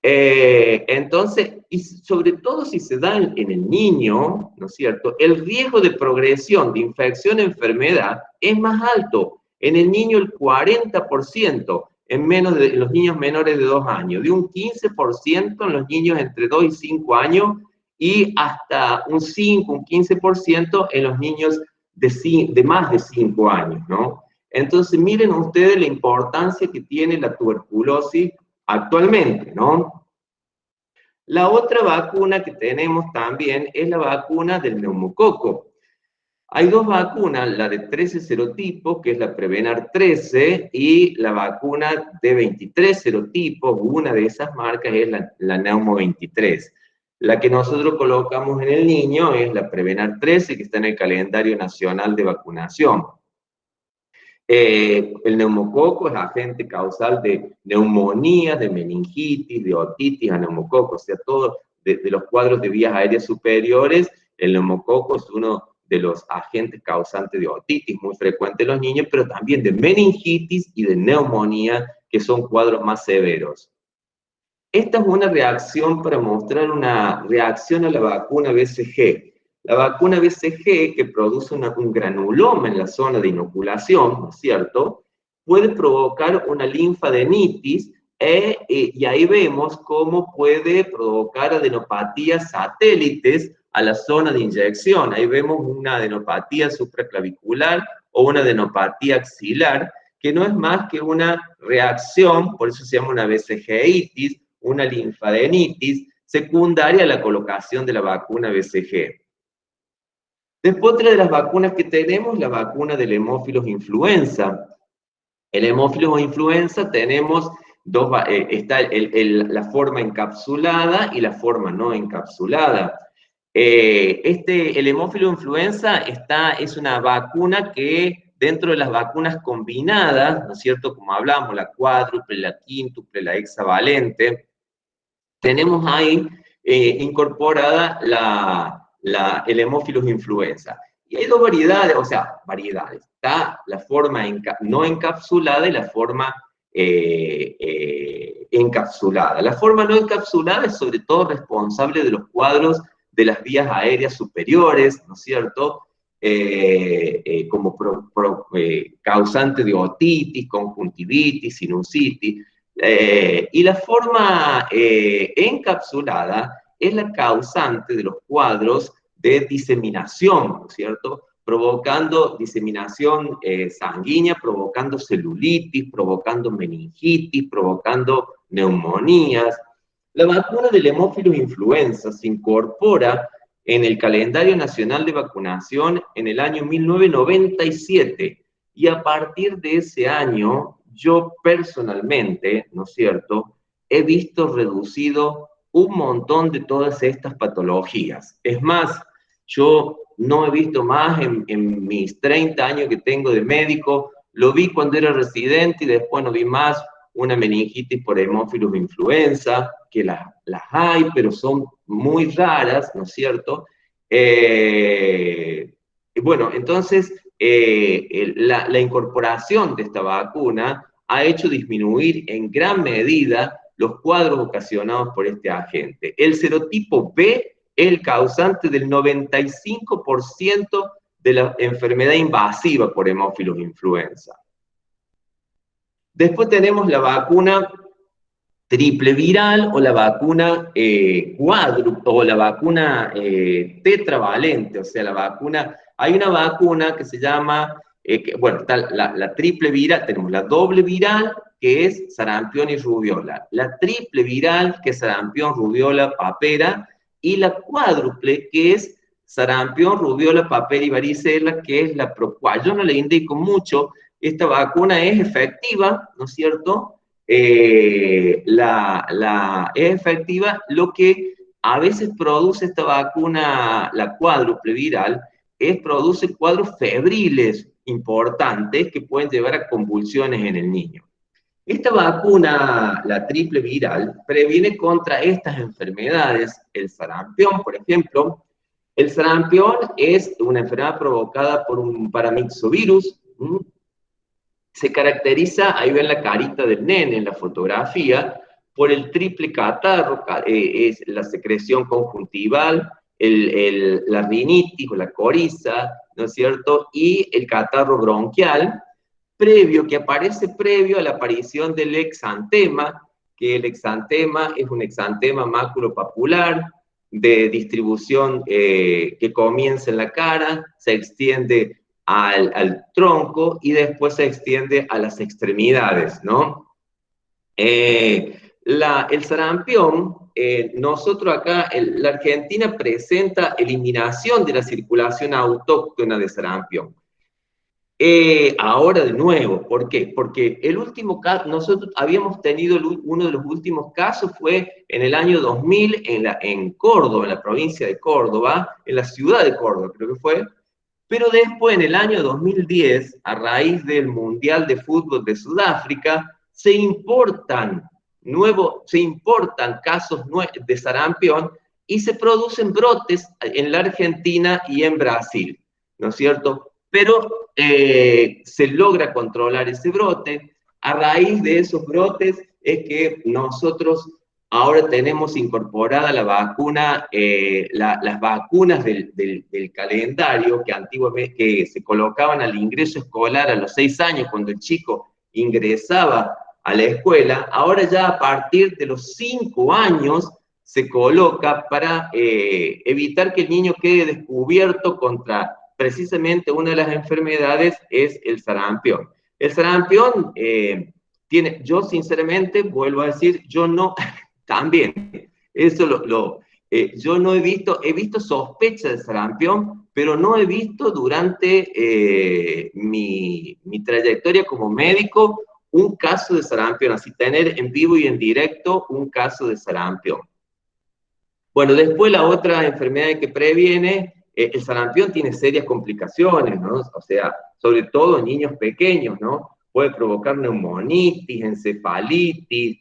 Entonces, y sobre todo si se da en el niño, ¿no es cierto?, el riesgo de progresión de infección enfermedad es más alto. En el niño el 40%, en los niños menores de 2 años, de un 15% en los niños entre 2 y 5 años, y hasta un 5, un 15% en los niños de más de 5 años, ¿no? Entonces, miren ustedes la importancia que tiene la tuberculosis actualmente, ¿no? La otra vacuna que tenemos también es la vacuna del neumococo. Hay 2 vacunas, la de 13 serotipos, que es la Prevenar 13, y la vacuna de 23 serotipos, una de esas marcas es la Neumo 23. La que nosotros colocamos en el niño es la Prevenar 13, que está en el calendario nacional de vacunación. El neumococo es agente causal de neumonías, de meningitis, de otitis a neumococo, o sea, todo de los cuadros de vías aéreas superiores, el neumococo es uno de los agentes causantes de otitis, muy frecuente en los niños, pero también de meningitis y de neumonía, que son cuadros más severos. Esta es una reacción para mostrar una reacción a la vacuna BCG. La vacuna BCG, que produce un granuloma en la zona de inoculación, ¿no es cierto?, puede provocar una linfadenitis, y ahí vemos cómo puede provocar adenopatías satélites a la zona de inyección. Ahí vemos una adenopatía supraclavicular o una adenopatía axilar, que no es más que una reacción, por eso se llama una BCGitis, una linfadenitis secundaria a la colocación de la vacuna BCG. Después, otra de las vacunas que tenemos, la vacuna del hemófilos influenza. El hemófilos influenza tenemos está la forma encapsulada y la forma no encapsulada. El hemófilo influenza es una vacuna que dentro de las vacunas combinadas, ¿no es cierto? Como hablamos, la cuádruple, la quíntuple, la hexavalente, tenemos ahí incorporada el hemófilo influenza. Y hay dos variedades, o sea, variedades. Está la forma no encapsulada y la forma encapsulada. La forma no encapsulada es sobre todo responsable de los cuadros de las vías aéreas superiores, ¿no es cierto? Como causante de otitis, conjuntivitis, sinusitis. Y la forma encapsulada es la causante de los cuadros de diseminación, ¿no es cierto? Provocando diseminación sanguínea, provocando celulitis, provocando meningitis, provocando neumonías. La vacuna del hemófilo influenza se incorpora en el calendario nacional de vacunación en el año 1997, y a partir de ese año, yo personalmente, ¿no es cierto?, he visto reducido un montón de todas estas patologías. Es más, yo no he visto más en mis 30 años que tengo de médico, lo vi cuando era residente y después no vi más una meningitis por hemófilos influenza, que las hay, pero son muy raras, ¿no es cierto? Bueno, entonces, la incorporación de esta vacuna ha hecho disminuir en gran medida los cuadros ocasionados por este agente. El serotipo B es el causante del 95% de la enfermedad invasiva por hemófilos influenza. Después tenemos la vacuna triple viral o la vacuna cuádruple o la vacuna tetravalente, o sea, la vacuna, hay una vacuna que se llama, bueno, está la triple viral, tenemos la doble viral, que es sarampión y rubiola, la triple viral, que es sarampión, rubiola, papera, y la cuádruple, que es sarampión, rubiola, papera y varicela, que es la Procual. Yo no le indico mucho, esta vacuna es efectiva, ¿no es cierto? Es efectiva. Lo que a veces produce esta vacuna, la cuádruple viral, produce cuadros febriles importantes que pueden llevar a convulsiones en el niño. Esta vacuna, la triple viral, previene contra estas enfermedades. El sarampión, por ejemplo. El sarampión es una enfermedad provocada por un paramyxovirus. Se caracteriza, ahí ven la carita del nene en la fotografía, por el triple catarro, es la secreción conjuntival, la rinitis o la coriza, ¿no es cierto? Y el catarro bronquial, que aparece previo a la aparición del exantema, que el exantema es un exantema maculopapular de distribución que comienza en la cara, se extiende al tronco y después se extiende a las extremidades, ¿no? El sarampión, nosotros acá, la Argentina presenta eliminación de la circulación autóctona de sarampión. Ahora de nuevo, ¿por qué? Porque el último caso, nosotros habíamos tenido uno de los últimos casos fue en el año 2000 en Córdoba, en la provincia de Córdoba, en la ciudad de Córdoba creo que fue, pero después en el año 2010, a raíz del Mundial de Fútbol de Sudáfrica, se importan casos de sarampión y se producen brotes en la Argentina y en Brasil, ¿no es cierto? Pero se logra controlar ese brote. A raíz de esos brotes es que nosotros ahora tenemos incorporada la vacuna, las vacunas del calendario que antiguamente se colocaban al ingreso escolar a los 6 años cuando el chico ingresaba a la escuela. Ahora ya a partir de los 5 años se coloca para evitar que el niño quede descubierto contra precisamente una de las enfermedades es el sarampión. El sarampión yo sinceramente vuelvo a decir, yo no, también, eso yo no he visto sospecha de sarampión, pero no he visto durante mi trayectoria como médico un caso de sarampión, así tener en vivo y en directo un caso de sarampión. Bueno, después la otra enfermedad que previene, el sarampión tiene serias complicaciones, ¿no? O sea, sobre todo en niños pequeños, ¿no? Puede provocar neumonitis, encefalitis,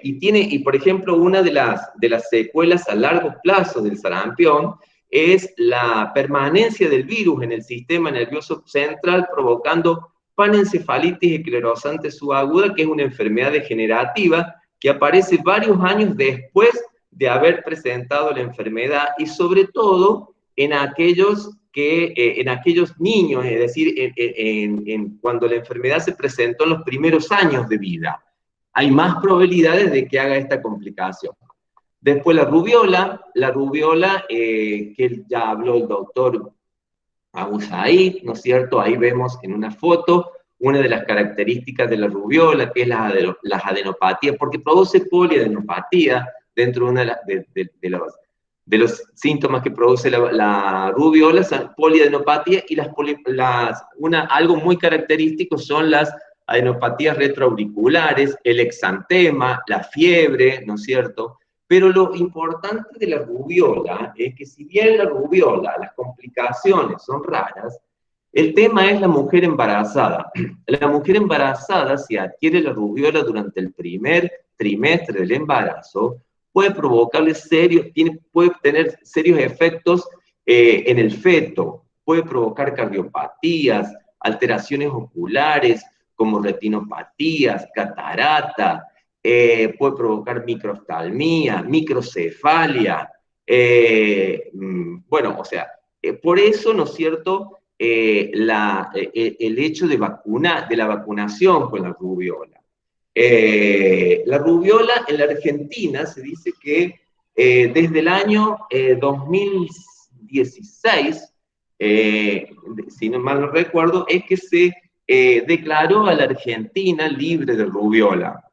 y por ejemplo, una de las secuelas a largo plazo del sarampión es la permanencia del virus en el sistema nervioso central, provocando panencefalitis esclerosante subaguda, que es una enfermedad degenerativa que aparece varios años después de haber presentado la enfermedad, y sobre todo en aquellos niños, es decir, cuando la enfermedad se presentó en los primeros años de vida. Hay más probabilidades de que haga esta complicación. Después la rubiola, que ya habló el doctor Abu Said, ¿no es cierto? Ahí vemos en una foto una de las características de la rubiola, que es las adenopatías, porque produce poliadenopatía dentro de una de los síntomas que produce la rubiola, son poliadenopatía, y algo muy característico son las adenopatías retroauriculares, el exantema, la fiebre, ¿no es cierto? Pero lo importante de la rubiola es que, si bien la rubiola, las complicaciones son raras, el tema es la mujer embarazada. La mujer embarazada, si adquiere la rubiola durante el primer trimestre del embarazo, puede puede tener serios efectos en el feto, puede provocar cardiopatías, alteraciones oculares como retinopatías, catarata, puede provocar microoftalmía, microcefalia, bueno, o sea, por eso, ¿no es cierto?, el hecho de la vacunación con la rubiola. La rubiola en la Argentina se dice que desde el año 2016, si no mal no recuerdo, es que se declaró a la Argentina libre de rubiola.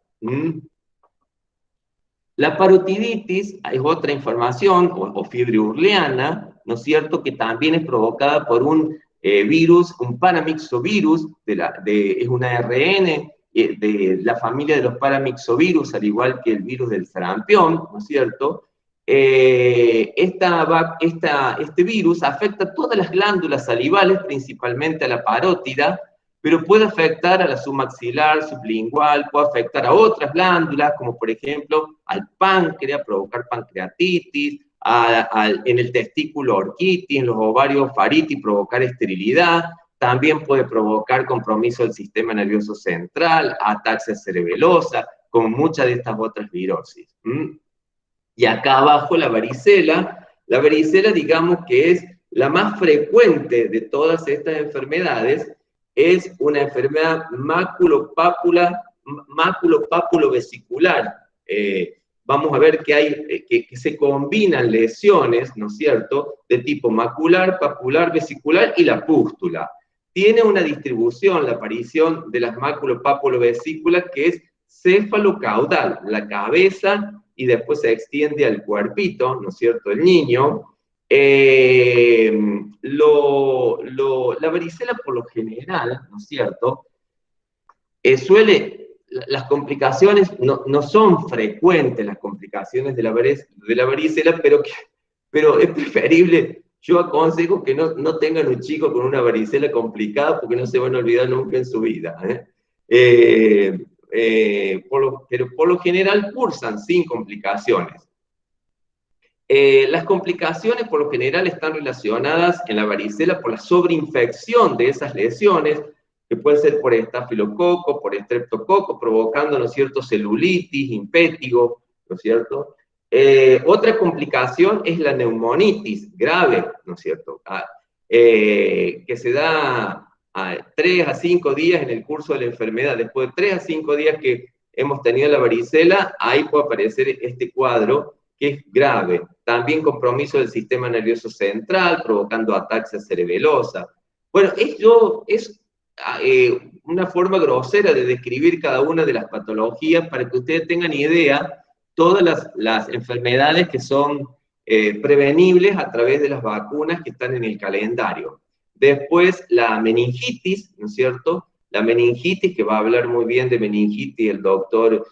La parotiditis es otra información, o fiebre urleana, ¿no es cierto?, que también es provocada por un virus, un paramyxovirus, es un ARN de la familia de los paramyxovirus, al igual que el virus del sarampión, ¿no es cierto? Este virus afecta a todas las glándulas salivales, principalmente a la parótida, pero puede afectar a la submaxilar, sublingual, puede afectar a otras glándulas, como por ejemplo al páncreas, provocar pancreatitis, en el testículo orquitis, en los ovarios faritis, provocar esterilidad. También puede provocar compromiso del sistema nervioso central, ataxia cerebelosa, como muchas de estas otras virosis. Y acá abajo la varicela, digamos que es la más frecuente de todas estas enfermedades, es una enfermedad maculopápulo-vesicular. Vamos a ver que se combinan lesiones, ¿no es cierto?, de tipo macular, papular, vesicular y la pústula. Tiene una distribución, la aparición de las maculopápulo-vesículas, que es céfalo-caudal, la cabeza, y después se extiende al cuerpito, ¿no es cierto?, el niño. La varicela, por lo general, ¿no es cierto?, las complicaciones no son frecuentes, las complicaciones de la varicela, pero es preferible. Yo aconsejo que no tengan un chico con una varicela complicada, porque no se van a olvidar nunca en su vida. Pero por lo general cursan sin complicaciones. Las complicaciones por lo general están relacionadas en la varicela por la sobreinfección de esas lesiones, que pueden ser por estafilococo, por estreptococo, provocando, ¿no es cierto?, celulitis, impétigo, ¿no es cierto? Otra complicación es la neumonitis grave, ¿no es cierto?, que se da a 3 a 5 días en el curso de la enfermedad. Después de 3 a 5 días que hemos tenido la varicela, ahí puede aparecer este cuadro, que es grave. También compromiso del sistema nervioso central, provocando ataxia cerebelosa. Bueno, es una forma grosera de describir cada una de las patologías para que ustedes tengan idea todas las enfermedades que son prevenibles a través de las vacunas que están en el calendario. Después, la meningitis, ¿no es cierto? La meningitis, que va a hablar muy bien de meningitis el doctor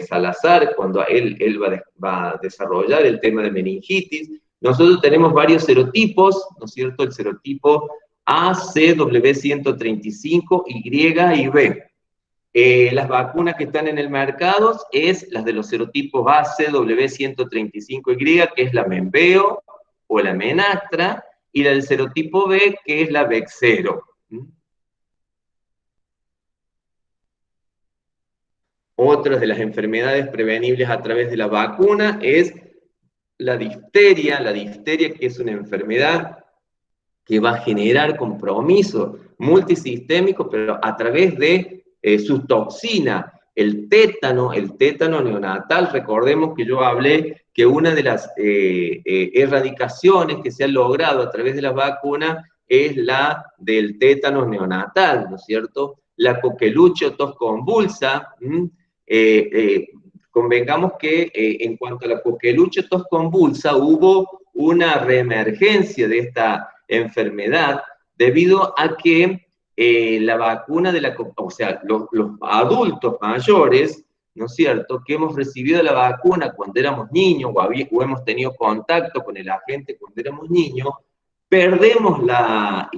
Salazar, cuando él va a desarrollar el tema de meningitis. Nosotros tenemos varios serotipos, ¿no es cierto? El serotipo A, C, W135, Y y B. Las vacunas que están en el mercado es las de los serotipos A, C, W135Y, que es la Menveo o la Menactra, y la del serotipo B, que es la Bexero. Otra de las enfermedades prevenibles a través de la vacuna es la difteria que es una enfermedad que va a generar compromiso multisistémico, pero a través de su toxina, el tétano neonatal. Recordemos que yo hablé que una de las erradicaciones que se han logrado a través de las vacunas es la del tétano neonatal, ¿no es cierto? La coqueluche tos convulsa. Convengamos que en cuanto a la coqueluche tos convulsa, hubo una reemergencia de esta enfermedad debido a que la vacuna de o sea, los adultos mayores, ¿no es cierto?, que hemos recibido la vacuna cuando éramos niños o hemos tenido contacto con el agente cuando éramos niños, perdemos la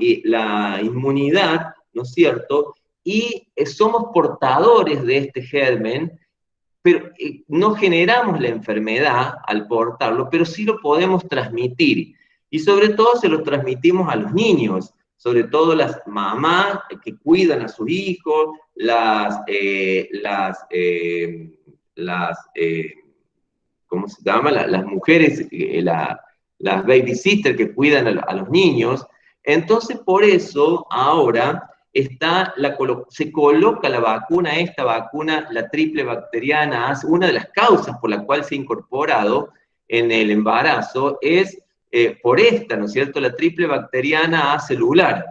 inmunidad, ¿no es cierto?, y somos portadores de este germen, pero no generamos la enfermedad al portarlo, pero sí lo podemos transmitir. Y sobre todo se lo transmitimos a los niños, sobre todo las mamás que cuidan a sus hijos, ¿cómo se llama? Las mujeres, las babysitters que cuidan a los niños. Entonces, por eso, ahora se coloca la vacuna, esta vacuna, la triple bacteriana, una de las causas por la cual se ha incorporado en el embarazo es por esta, ¿no es cierto?, la triple bacteriana acelular.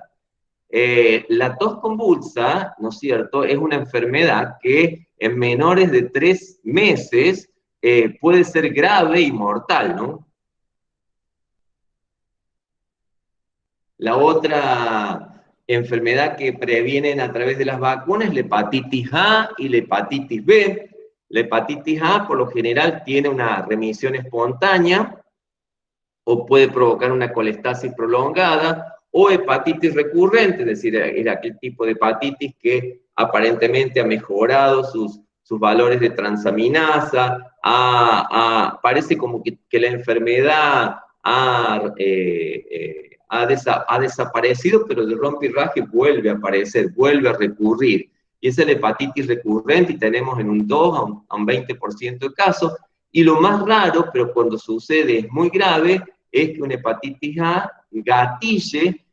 La tos convulsa, ¿no es cierto?, es una enfermedad que en menores de 3 meses puede ser grave y mortal, ¿no? La otra enfermedad que previenen a través de las vacunas es la hepatitis A y la hepatitis B. La hepatitis A, por lo general, tiene una remisión espontánea, o puede provocar una colestasis prolongada, o hepatitis recurrente, es decir, era aquel tipo de hepatitis que aparentemente ha mejorado sus valores de transaminasa, parece como que la enfermedad ha desaparecido, pero de rompirraje vuelve a aparecer, vuelve a recurrir. Y esa es la hepatitis recurrente, y tenemos en un 2 a un 20% de casos. Y lo más raro, pero cuando sucede es muy grave, es que una hepatitis A gatille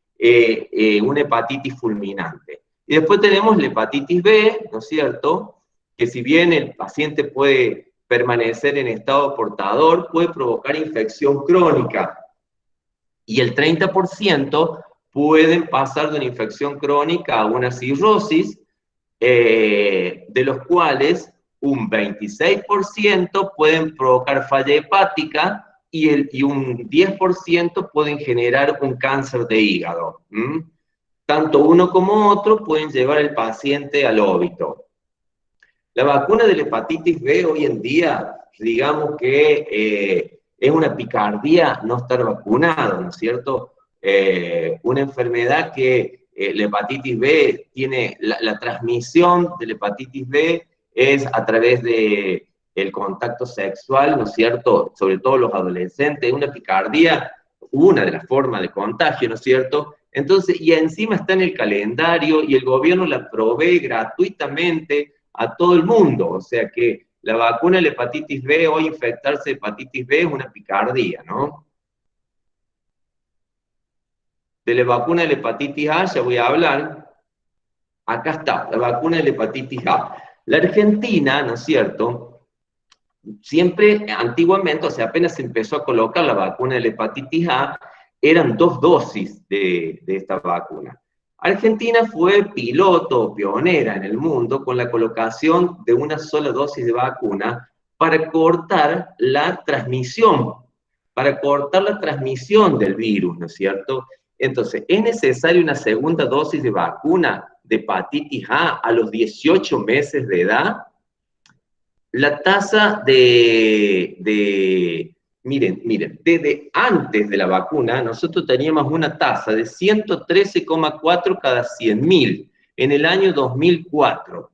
una hepatitis fulminante. Y después tenemos la hepatitis B, ¿no es cierto?, que si bien el paciente puede permanecer en estado portador, puede provocar infección crónica. Y el 30% pueden pasar de una infección crónica a una cirrosis, de los cuales un 26% pueden provocar falla hepática y un 10% pueden generar un cáncer de hígado. Tanto uno como otro pueden llevar al paciente al óbito. La vacuna de la hepatitis B hoy en día, digamos que es una picardía no estar vacunado, ¿no es cierto? Una enfermedad que la hepatitis B tiene, la transmisión de la hepatitis B es a través de el contacto sexual, ¿no es cierto? Sobre todo los adolescentes, una picardía, una de las formas de contagio, ¿no es cierto? Entonces, y encima está en el calendario y el gobierno la provee gratuitamente a todo el mundo, o sea que la vacuna de la hepatitis B, hoy infectarse de hepatitis B es una picardía, ¿no? De la vacuna de la hepatitis A ya voy a hablar. Acá está, la vacuna de la hepatitis A. La Argentina, ¿no es cierto?, siempre, antiguamente, o sea, apenas se empezó a colocar la vacuna de la hepatitis A, eran 2 dosis de esta vacuna. Argentina fue piloto, pionera en el mundo con la colocación de una sola dosis de vacuna para cortar la transmisión del virus, ¿no es cierto? Entonces, ¿es necesaria una segunda dosis de vacuna de hepatitis A a los 18 meses de edad? la tasa miren, desde antes de la vacuna, nosotros teníamos una tasa de 113,4 cada 100.000 en el año 2004.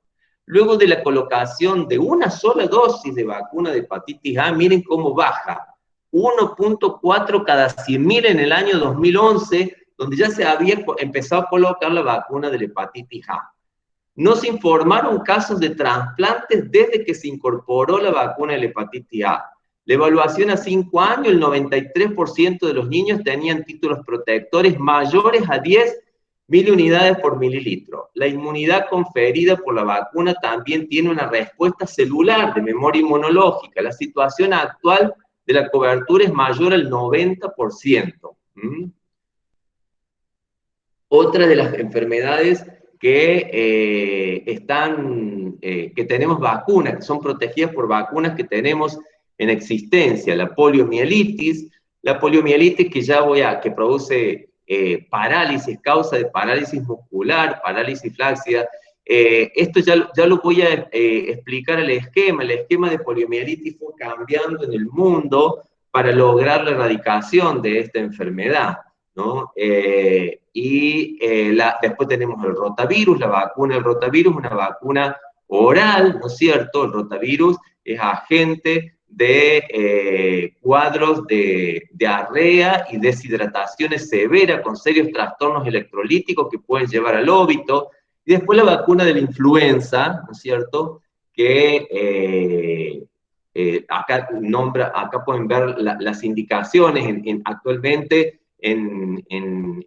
Luego de la colocación de una sola dosis de vacuna de hepatitis A, miren cómo baja. 1,4 cada 100.000 en el año 2011, donde ya se había empezado a colocar la vacuna de la hepatitis A. No se informaron casos de trasplantes desde que se incorporó la vacuna de la hepatitis A. La evaluación a 5 años, el 93% de los niños tenían títulos protectores mayores a 10 miliunidades por mililitro. La inmunidad conferida por la vacuna también tiene una respuesta celular de memoria inmunológica. La situación actual de la cobertura es mayor al 90%. Otra de las enfermedades que que tenemos vacunas, que son protegidas por vacunas que tenemos en existencia, la poliomielitis que produce parálisis, causa de parálisis muscular, parálisis flácida. Esto ya lo voy a explicar el esquema de poliomielitis fue cambiando en el mundo para lograr la erradicación de esta enfermedad, ¿no? Después tenemos el rotavirus, la vacuna del rotavirus, una vacuna oral, ¿no es cierto? El rotavirus es agente de cuadros de diarrea y deshidrataciones severas con serios trastornos electrolíticos que pueden llevar al óbito. Y después la vacuna de la influenza, ¿no es cierto? Que acá pueden ver las indicaciones, actualmente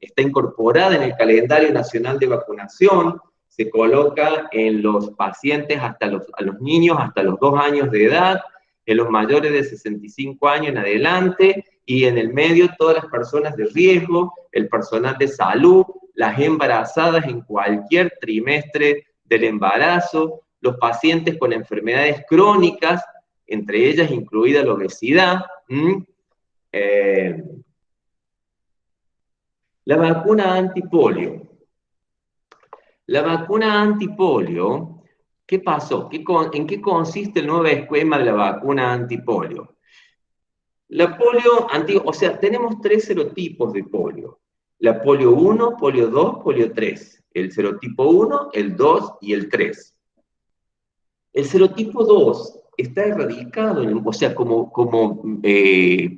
está incorporada en el calendario nacional de vacunación, se coloca en los pacientes a los niños hasta los 2 años de edad, en los mayores de 65 años en adelante, y en el medio todas las personas de riesgo, el personal de salud, las embarazadas en cualquier trimestre del embarazo, los pacientes con enfermedades crónicas, entre ellas incluida la obesidad. La vacuna antipolio. La vacuna antipolio, ¿qué pasó? ¿En qué consiste el nuevo esquema de la vacuna antipolio? La polio, o sea, tenemos 3 serotipos de polio. La polio 1, polio 2, polio 3. El serotipo 1, el 2 y el 3. El serotipo 2 está erradicado, o sea, como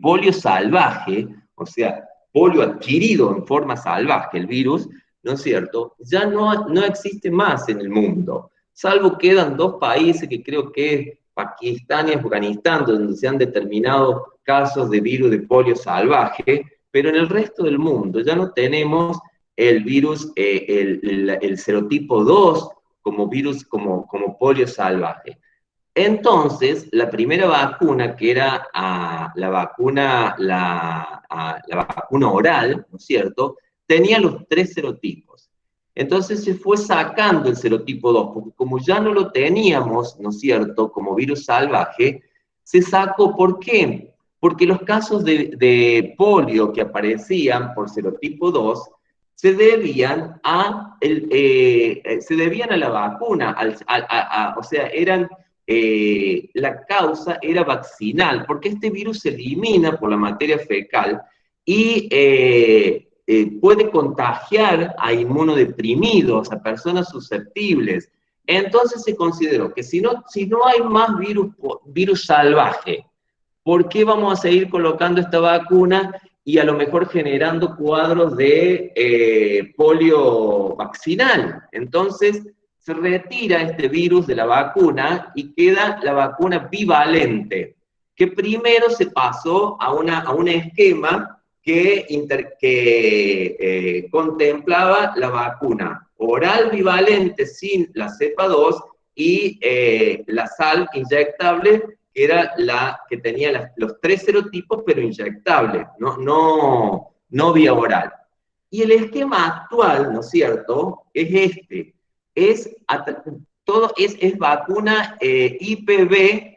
polio salvaje, o sea, polio adquirido en forma salvaje, el virus, ¿no es cierto? Ya no existe más en el mundo, salvo quedan 2 países que creo que es Pakistán y Afganistán, donde se han determinado casos de virus de polio salvaje, pero en el resto del mundo ya no tenemos el virus, el serotipo 2 como virus, como polio salvaje. Entonces, la primera vacuna, que era la vacuna oral, ¿no es cierto?, tenía los 3 serotipos. Entonces se fue sacando el serotipo 2, porque como ya no lo teníamos, ¿no es cierto?, como virus salvaje, se sacó. ¿Por qué? Porque los casos de polio que aparecían por serotipo 2 se debían a la vacuna, o sea, la causa era vaccinal, porque este virus se elimina por la materia fecal y puede contagiar a inmunodeprimidos, a personas susceptibles. Entonces se consideró que si no hay más virus salvaje, ¿por qué vamos a seguir colocando esta vacuna y a lo mejor generando cuadros de polio vaccinal? Entonces se retira este virus de la vacuna y queda la vacuna bivalente, que primero se pasó a un esquema que contemplaba la vacuna oral bivalente sin la cepa 2 y la sal inyectable, que era la que tenía los 3 serotipos, pero inyectable, no vía oral. Y el esquema actual, ¿no es cierto?, es este. Es vacuna IPV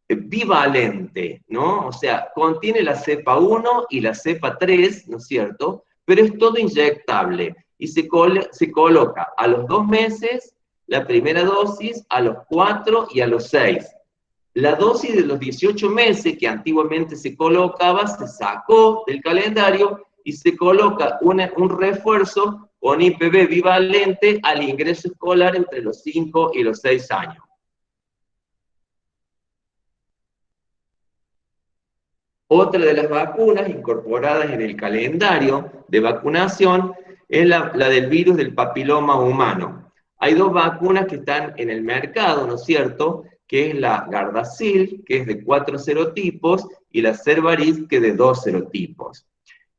bivalente, ¿no? O sea, contiene la cepa 1 y la cepa 3, ¿no es cierto?, pero es todo inyectable, y se coloca a los 2 meses la primera dosis, a los 4 y a los 6. La dosis de los 18 meses que antiguamente se colocaba, se sacó del calendario y se coloca un refuerzo con IPV bivalente al ingreso escolar entre los 5 y los 6 años. Otra de las vacunas incorporadas en el calendario de vacunación es la del virus del papiloma humano. Hay dos vacunas que están en el mercado, ¿no es cierto?, que es la Gardasil, que es de 4 serotipos, y la Cervarix, que es de 2 serotipos.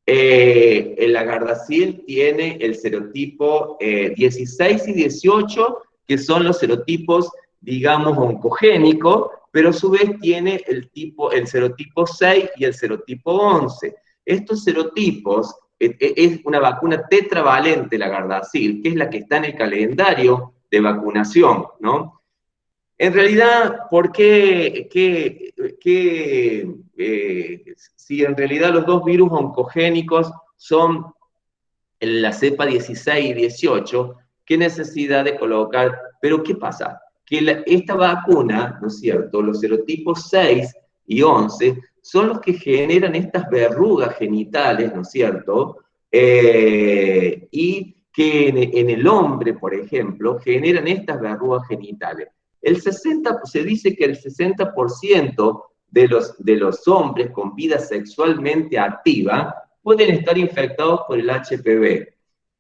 La Gardasil tiene el serotipo 16 y 18, que son los serotipos, digamos, oncogénicos, pero a su vez tiene el serotipo 6 y el serotipo 11. Estos serotipos, es una vacuna tetravalente, la Gardasil, que es la que está en el calendario de vacunación, ¿no? En realidad, ¿por qué si en realidad los dos virus oncogénicos son la cepa 16 y 18, qué necesidad de colocar? Pero ¿qué pasa? Que esta vacuna, ¿no es cierto?, los serotipos 6 y 11 son los que generan estas verrugas genitales, ¿no es cierto?, y que en el hombre, por ejemplo, generan estas verrugas genitales. Se dice que el 60% de los hombres con vida sexualmente activa pueden estar infectados por el HPV.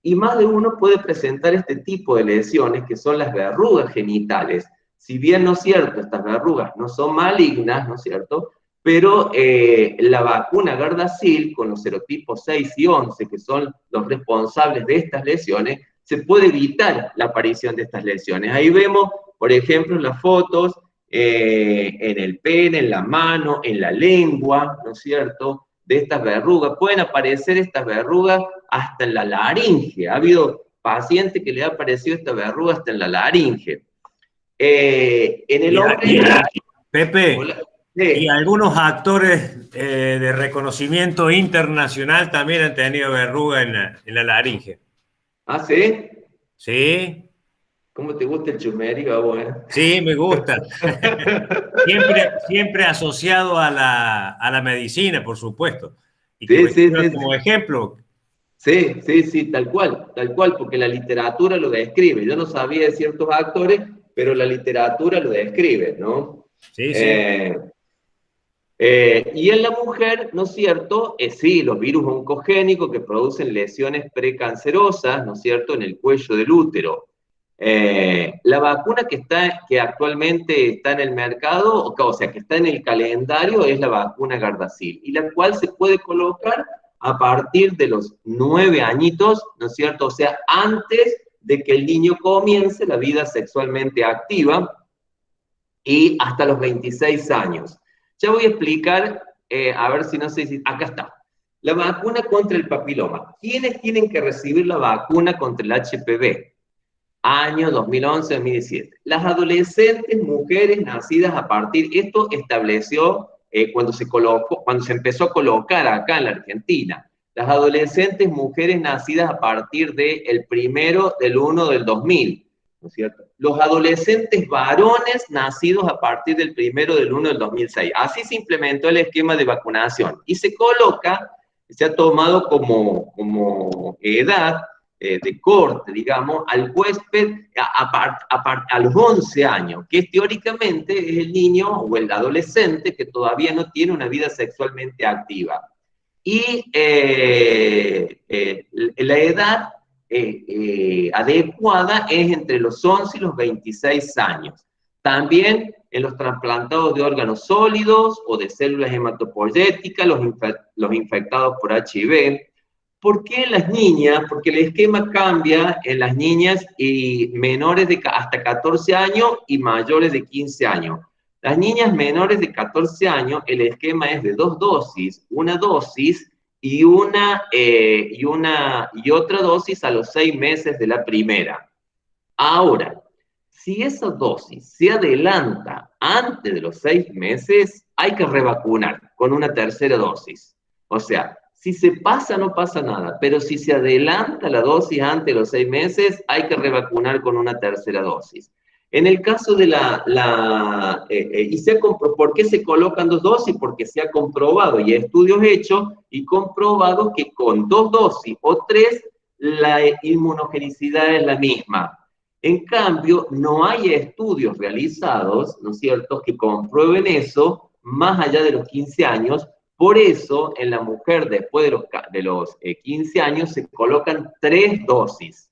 Y más de uno puede presentar este tipo de lesiones, que son las verrugas genitales. Si bien, ¿no es cierto?, estas verrugas no son malignas, ¿no es cierto?, pero la vacuna Gardasil, con los serotipos 6 y 11, que son los responsables de estas lesiones, se puede evitar la aparición de estas lesiones. Ahí vemos, por ejemplo, las fotos en el pene, en la mano, en la lengua, ¿no es cierto?, de estas verrugas. Pueden aparecer estas verrugas hasta en la laringe. Ha habido pacientes que le ha aparecido esta verruga hasta en la laringe. En el hombre... Pepe, Hola. y algunos actores de reconocimiento internacional también han tenido verruga en la laringe. ¿Ah, sí? ¿Sí? ¿Cómo te gusta el chumerío, bueno? Sí, me gusta. Siempre asociado a la medicina, por supuesto. Y que Sí, me sí, sirva sí, como sí. ejemplo. Sí, tal cual, porque la literatura lo describe. Yo no sabía de ciertos actores, pero la literatura lo describe, ¿no? Sí, sí. Y en la mujer, ¿no es cierto?, sí, los virus oncogénicos que producen lesiones precancerosas, ¿no es cierto?, en el cuello del útero. La vacuna que actualmente está en el mercado, o sea, que está en el calendario, es la vacuna Gardasil, y la cual se puede colocar a partir de los 9 añitos, ¿no es cierto?, o sea, antes de que el niño comience la vida sexualmente activa, y hasta los 26 años. Ya voy a explicar, a ver si no sé si... Acá está. La vacuna contra el papiloma. ¿Quiénes tienen que recibir la vacuna contra el HPV? Año 2011-2017. Las adolescentes mujeres nacidas a partir... Esto estableció cuando se empezó a colocar acá en la Argentina. Las adolescentes mujeres nacidas a partir del 1/1/2000. ¿No es cierto? Los adolescentes varones nacidos a partir del 1/1/2006. Así se implementó el esquema de vacunación y se ha tomado como edad de corte, digamos, al huésped a los 11 años, que teóricamente es el niño o el adolescente que todavía no tiene una vida sexualmente activa. Y la edad adecuada es entre los 11 y los 26 años. También en los trasplantados de órganos sólidos o de células hematopoyéticas, los infectados por HIV. ¿Por qué en las niñas? Porque el esquema cambia en las niñas y menores de hasta 14 años y mayores de 15 años. Las niñas menores de 14 años, el esquema es de 2 dosis, una dosis y otra dosis a los 6 meses de la primera. Ahora, si esa dosis se adelanta antes de los 6 meses, hay que revacunar con una tercera dosis. O sea, si se pasa, no pasa nada, pero si se adelanta la dosis antes de los 6 meses, hay que revacunar con una tercera dosis. En el caso de ¿por qué se colocan 2 dosis? Porque se ha comprobado, y hay estudios hechos y comprobados que con 2 dosis o 3, la inmunogenicidad es la misma. En cambio, no hay estudios realizados, ¿no es cierto?, que comprueben eso más allá de los 15 años. Por eso, en la mujer, después de los 15 años, se colocan 3 dosis.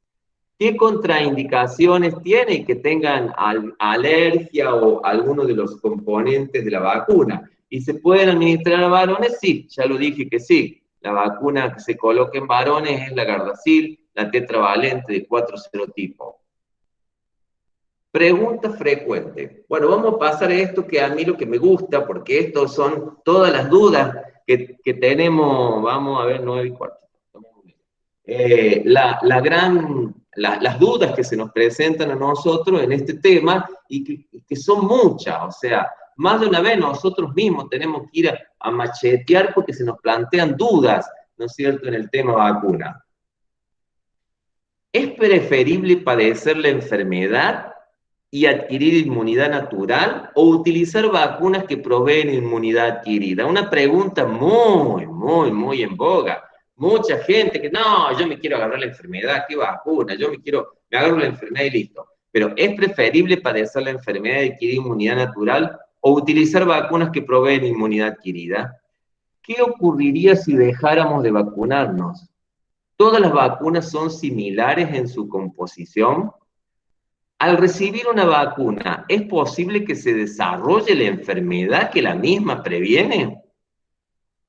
¿Qué contraindicaciones tiene? Que tengan alergia o alguno de los componentes de la vacuna. ¿Y se pueden administrar a varones? Sí, ya lo dije que sí. La vacuna que se coloca en varones es la Gardasil, la tetravalente de 4 serotipos. Pregunta frecuente. Bueno, vamos a pasar a esto que a mí lo que me gusta, porque estos son todas las dudas que tenemos. Vamos a ver, 9:15. Las dudas que se nos presentan a nosotros en este tema y que son muchas, o sea, más de una vez nosotros mismos tenemos que ir a machetear porque se nos plantean dudas, ¿no es cierto?, en el tema vacuna. ¿Es preferible padecer la enfermedad y adquirir inmunidad natural o utilizar vacunas que proveen inmunidad adquirida? Una pregunta muy en boga. Mucha gente que, no, yo me quiero agarrar la enfermedad, ¿qué vacuna? Me agarro la enfermedad y listo. Pero ¿es preferible padecer la enfermedad y adquirir inmunidad natural o utilizar vacunas que proveen inmunidad adquirida? ¿Qué ocurriría si dejáramos de vacunarnos? ¿Todas las vacunas son similares en su composición? Al recibir una vacuna, ¿es posible que se desarrolle la enfermedad que la misma previene?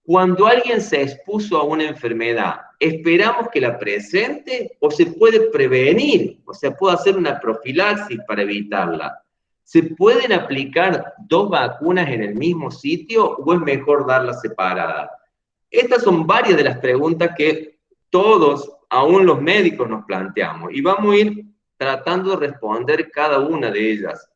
Cuando alguien se expuso a una enfermedad, ¿esperamos que la presente o se puede prevenir? O sea, ¿puedo hacer una profilaxis para evitarla? ¿Se pueden aplicar 2 vacunas en el mismo sitio o es mejor darlas separadas? Estas son varias de las preguntas que todos, aún los médicos, nos planteamos. Y vamos a ir tratando de responder cada una de ellas.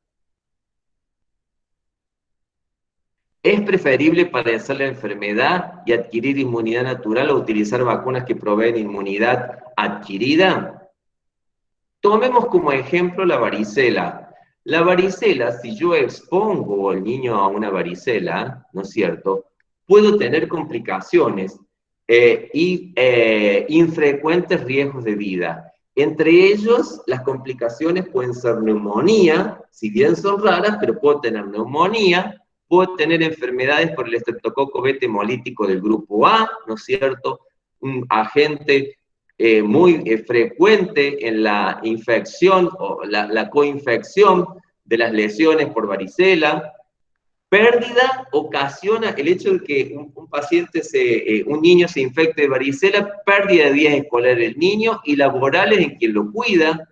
¿Es preferible padecer la enfermedad y adquirir inmunidad natural o utilizar vacunas que proveen inmunidad adquirida? Tomemos como ejemplo la varicela. La varicela, si yo expongo al niño a una varicela, ¿no es cierto?, puedo tener complicaciones y infrecuentes riesgos de vida. Entre ellos, las complicaciones pueden ser neumonía, si bien son raras, pero puedo tener neumonía, puedo tener enfermedades por el estreptococo beta hemolítico del grupo A, ¿no es cierto?, un agente muy frecuente en la infección o la coinfección de las lesiones por varicela. Pérdida ocasiona el hecho de que un niño se infecte de varicela, pérdida de días escolares del niño y laborales en quien lo cuida,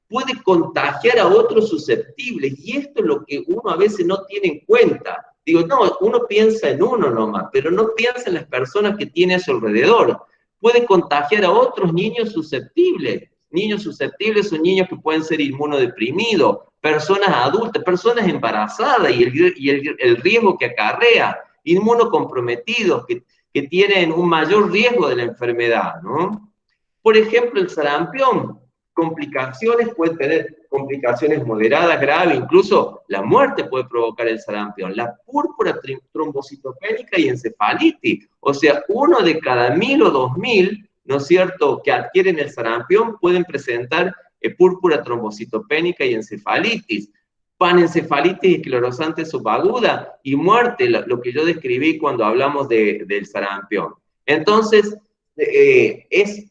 puede contagiar a otros susceptibles, y esto es lo que uno a veces no tiene en cuenta. Digo, no, uno piensa en uno nomás, pero no piensa en las personas que tiene a su alrededor. Puede contagiar a otros niños susceptibles. Niños susceptibles son niños que pueden ser inmunodeprimidos, personas adultas, personas embarazadas y el riesgo que acarrea, inmunocomprometidos que tienen un mayor riesgo de la enfermedad, ¿no? Por ejemplo, el sarampión, puede tener complicaciones moderadas, graves, incluso la muerte puede provocar el sarampión, la púrpura trombocitopénica y encefalitis, o sea, 1 de cada 1000 o 2000, ¿no es cierto?, que adquieren el sarampión pueden presentar púrpura trombocitopénica y encefalitis, panencefalitis esclerosante subaguda y muerte, lo que yo describí cuando hablamos del sarampión. Entonces, es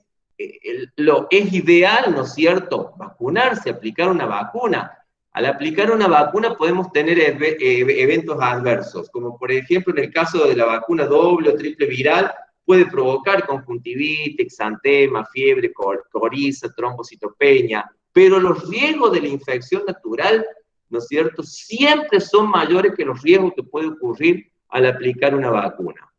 ideal, ¿no es cierto?, vacunarse, aplicar una vacuna. Al aplicar una vacuna podemos tener eventos adversos, como por ejemplo en el caso de la vacuna doble o triple viral, puede provocar conjuntivitis, exantema, fiebre, coriza, trombocitopenia, pero los riesgos de la infección natural, ¿no es cierto?, siempre son mayores que los riesgos que puede ocurrir al aplicar una vacuna.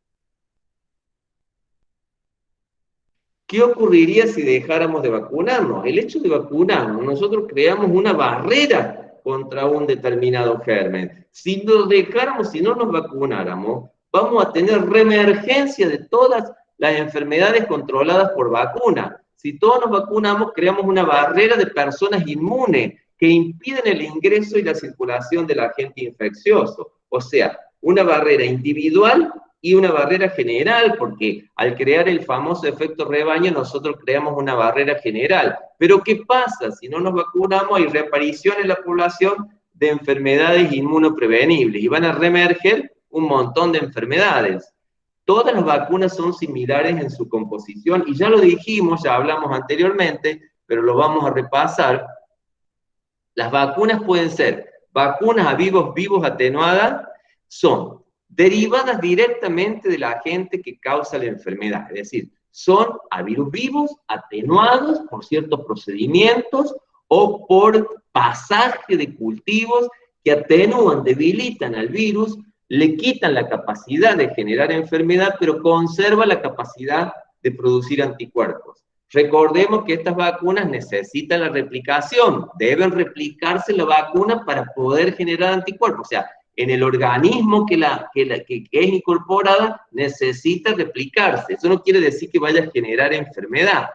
¿Qué ocurriría si dejáramos de vacunarnos? El hecho de vacunarnos, nosotros creamos una barrera contra un determinado germen. Si nos dejáramos, si no nos vacunáramos, vamos a tener reemergencia de todas las enfermedades controladas por vacuna. Si todos nos vacunamos, creamos una barrera de personas inmunes, que impiden el ingreso y la circulación del agente infeccioso. O sea, una barrera individual y una barrera general, porque al crear el famoso efecto rebaño, nosotros creamos una barrera general. Pero ¿qué pasa? Si no nos vacunamos, hay reaparición en la población de enfermedades inmunoprevenibles y van a reemerger un montón de enfermedades. Todas las vacunas son similares en su composición, y ya lo dijimos, ya hablamos anteriormente, pero lo vamos a repasar. Las vacunas pueden ser vacunas a vivos atenuadas, son derivadas directamente del agente que causa la enfermedad, es decir, son a virus vivos atenuados por ciertos procedimientos o por pasaje de cultivos que atenúan, debilitan al virus, le quitan la capacidad de generar enfermedad, pero conserva la capacidad de producir anticuerpos. Recordemos que estas vacunas necesitan la replicación, deben replicarse la vacuna para poder generar anticuerpos, o sea, en el organismo que es incorporada necesita replicarse. Eso no quiere decir que vaya a generar enfermedad.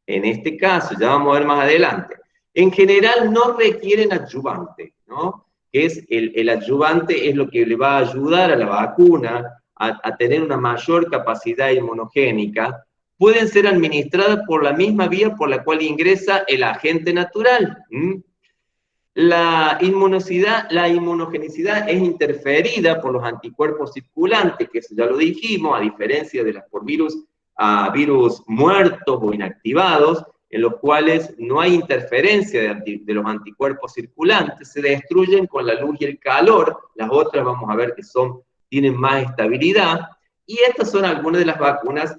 En este caso, ya vamos a ver más adelante, en general no requieren adyuvante, ¿no? El adyuvante es lo que le va a ayudar a la vacuna a tener una mayor capacidad inmunogénica. Pueden ser administradas por la misma vía por la cual ingresa el agente natural. La inmunogenicidad es interferida por los anticuerpos circulantes, que eso ya lo dijimos, a diferencia de las por virus muertos o inactivados, en los cuales no hay interferencia de los anticuerpos circulantes, se destruyen con la luz y el calor. Las otras vamos a ver que tienen más estabilidad, y estas son algunas de las vacunas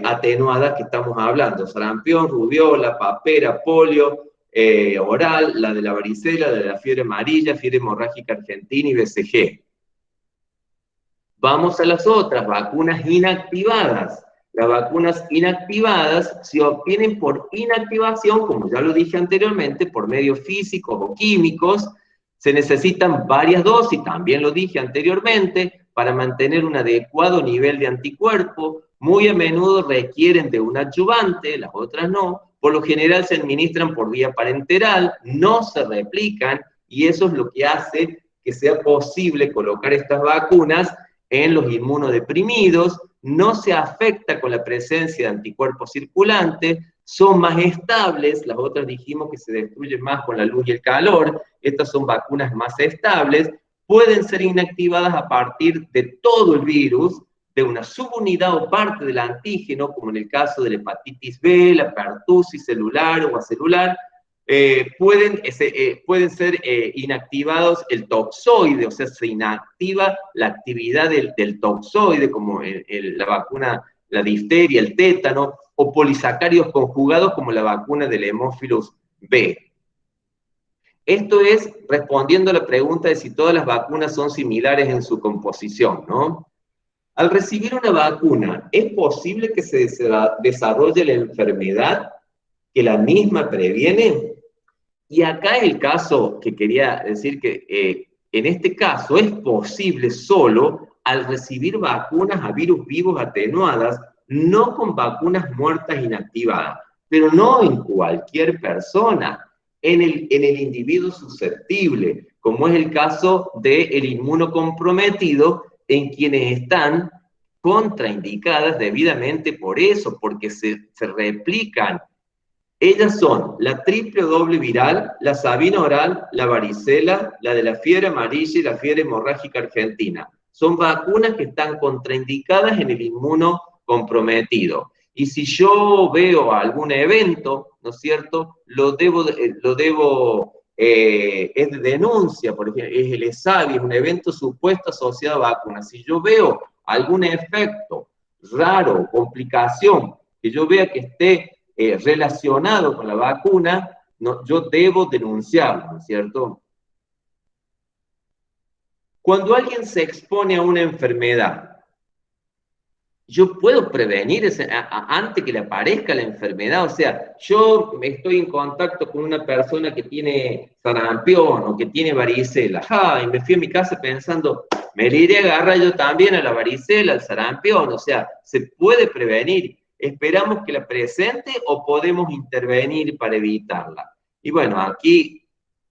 atenuadas que estamos hablando: sarampión, rubiola, papera, polio, oral, la de la varicela, la de la fiebre amarilla, fiebre hemorrágica argentina y BCG. Vamos a las otras, vacunas inactivadas. Las vacunas inactivadas se obtienen por inactivación, como ya lo dije anteriormente, por medios físicos o químicos. Se necesitan varias dosis, también lo dije anteriormente, para mantener un adecuado nivel de anticuerpo. Muy a menudo requieren de un adyuvante, las otras no. Por lo general se administran por vía parenteral, no se replican, y eso es lo que hace que sea posible colocar estas vacunas en los inmunodeprimidos. No se afecta con la presencia de anticuerpos circulantes, son más estables. Las otras dijimos que se destruyen más con la luz y el calor. Estas son vacunas más estables, pueden ser inactivadas a partir de todo el virus, de una subunidad o parte del antígeno, como en el caso de la hepatitis B, la pertusis celular o acelular. Pueden ser inactivados el toxoide, o sea, se inactiva la actividad del toxoide, como la vacuna, la difteria, el tétano, o polisacáridos conjugados, como la vacuna del hemófilos B. Esto es respondiendo a la pregunta de si todas las vacunas son similares en su composición, ¿no? Al recibir una vacuna, ¿es posible que se desarrolle la enfermedad que la misma previene? Y acá es el caso que quería decir que en este caso es posible solo al recibir vacunas a virus vivos atenuadas, no con vacunas muertas inactivadas, pero no en cualquier persona, en el individuo susceptible, como es el caso del inmunocomprometido, en quienes están contraindicadas debidamente por eso, porque se replican. Ellas son la triple o doble viral, la sabina oral, la varicela, la de la fiebre amarilla y la fiebre hemorrágica argentina. Son vacunas que están contraindicadas en el inmunocomprometido. Y si yo veo algún evento, ¿no es cierto?, es de denuncia, por ejemplo, es el ESAVI, es un evento supuesto asociado a vacunas. Si yo veo algún efecto raro, complicación, que yo vea que esté relacionado con la vacuna, yo debo denunciarlo, ¿no es cierto? Cuando alguien se expone a una enfermedad, yo puedo prevenir antes que le aparezca la enfermedad. O sea, yo estoy en contacto con una persona que tiene sarampión o que tiene varicela, y me fui a mi casa pensando, me le iré a agarrar yo también a la varicela, al sarampión. O sea, se puede prevenir. ¿Esperamos que la presente o podemos intervenir para evitarla? Y bueno, aquí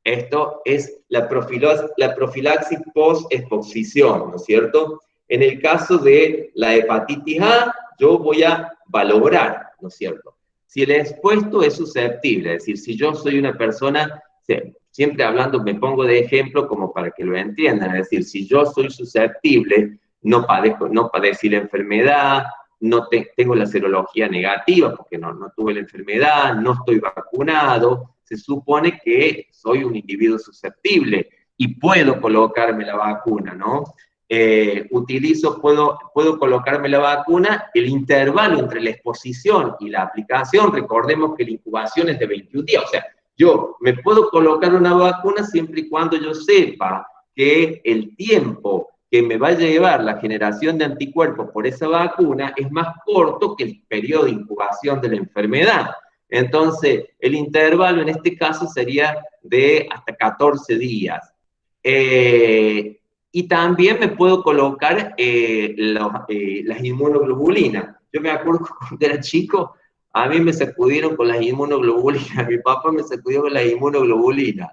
Esto es la profilaxis post-exposición, ¿no es cierto? En el caso de la hepatitis A, yo voy a valorar, ¿no es cierto? Si el expuesto es susceptible, es decir, si yo soy una persona, siempre hablando, me pongo de ejemplo como para que lo entiendan, es decir, si yo soy susceptible, no padecí la enfermedad, no tengo la serología negativa porque no tuve la enfermedad, no estoy vacunado, se supone que soy un individuo susceptible y puedo colocarme la vacuna, ¿no? Puedo colocarme la vacuna, el intervalo entre la exposición y la aplicación, recordemos que la incubación es de 21 días, o sea, yo me puedo colocar una vacuna siempre y cuando yo sepa que el tiempo que me va a llevar la generación de anticuerpos por esa vacuna es más corto que el periodo de incubación de la enfermedad. Entonces, el intervalo en este caso sería de hasta 14 días. Y también me puedo colocar las inmunoglobulinas. Yo me acuerdo cuando era chico, a mí me sacudieron con las inmunoglobulinas, mi papá me sacudió con las inmunoglobulinas.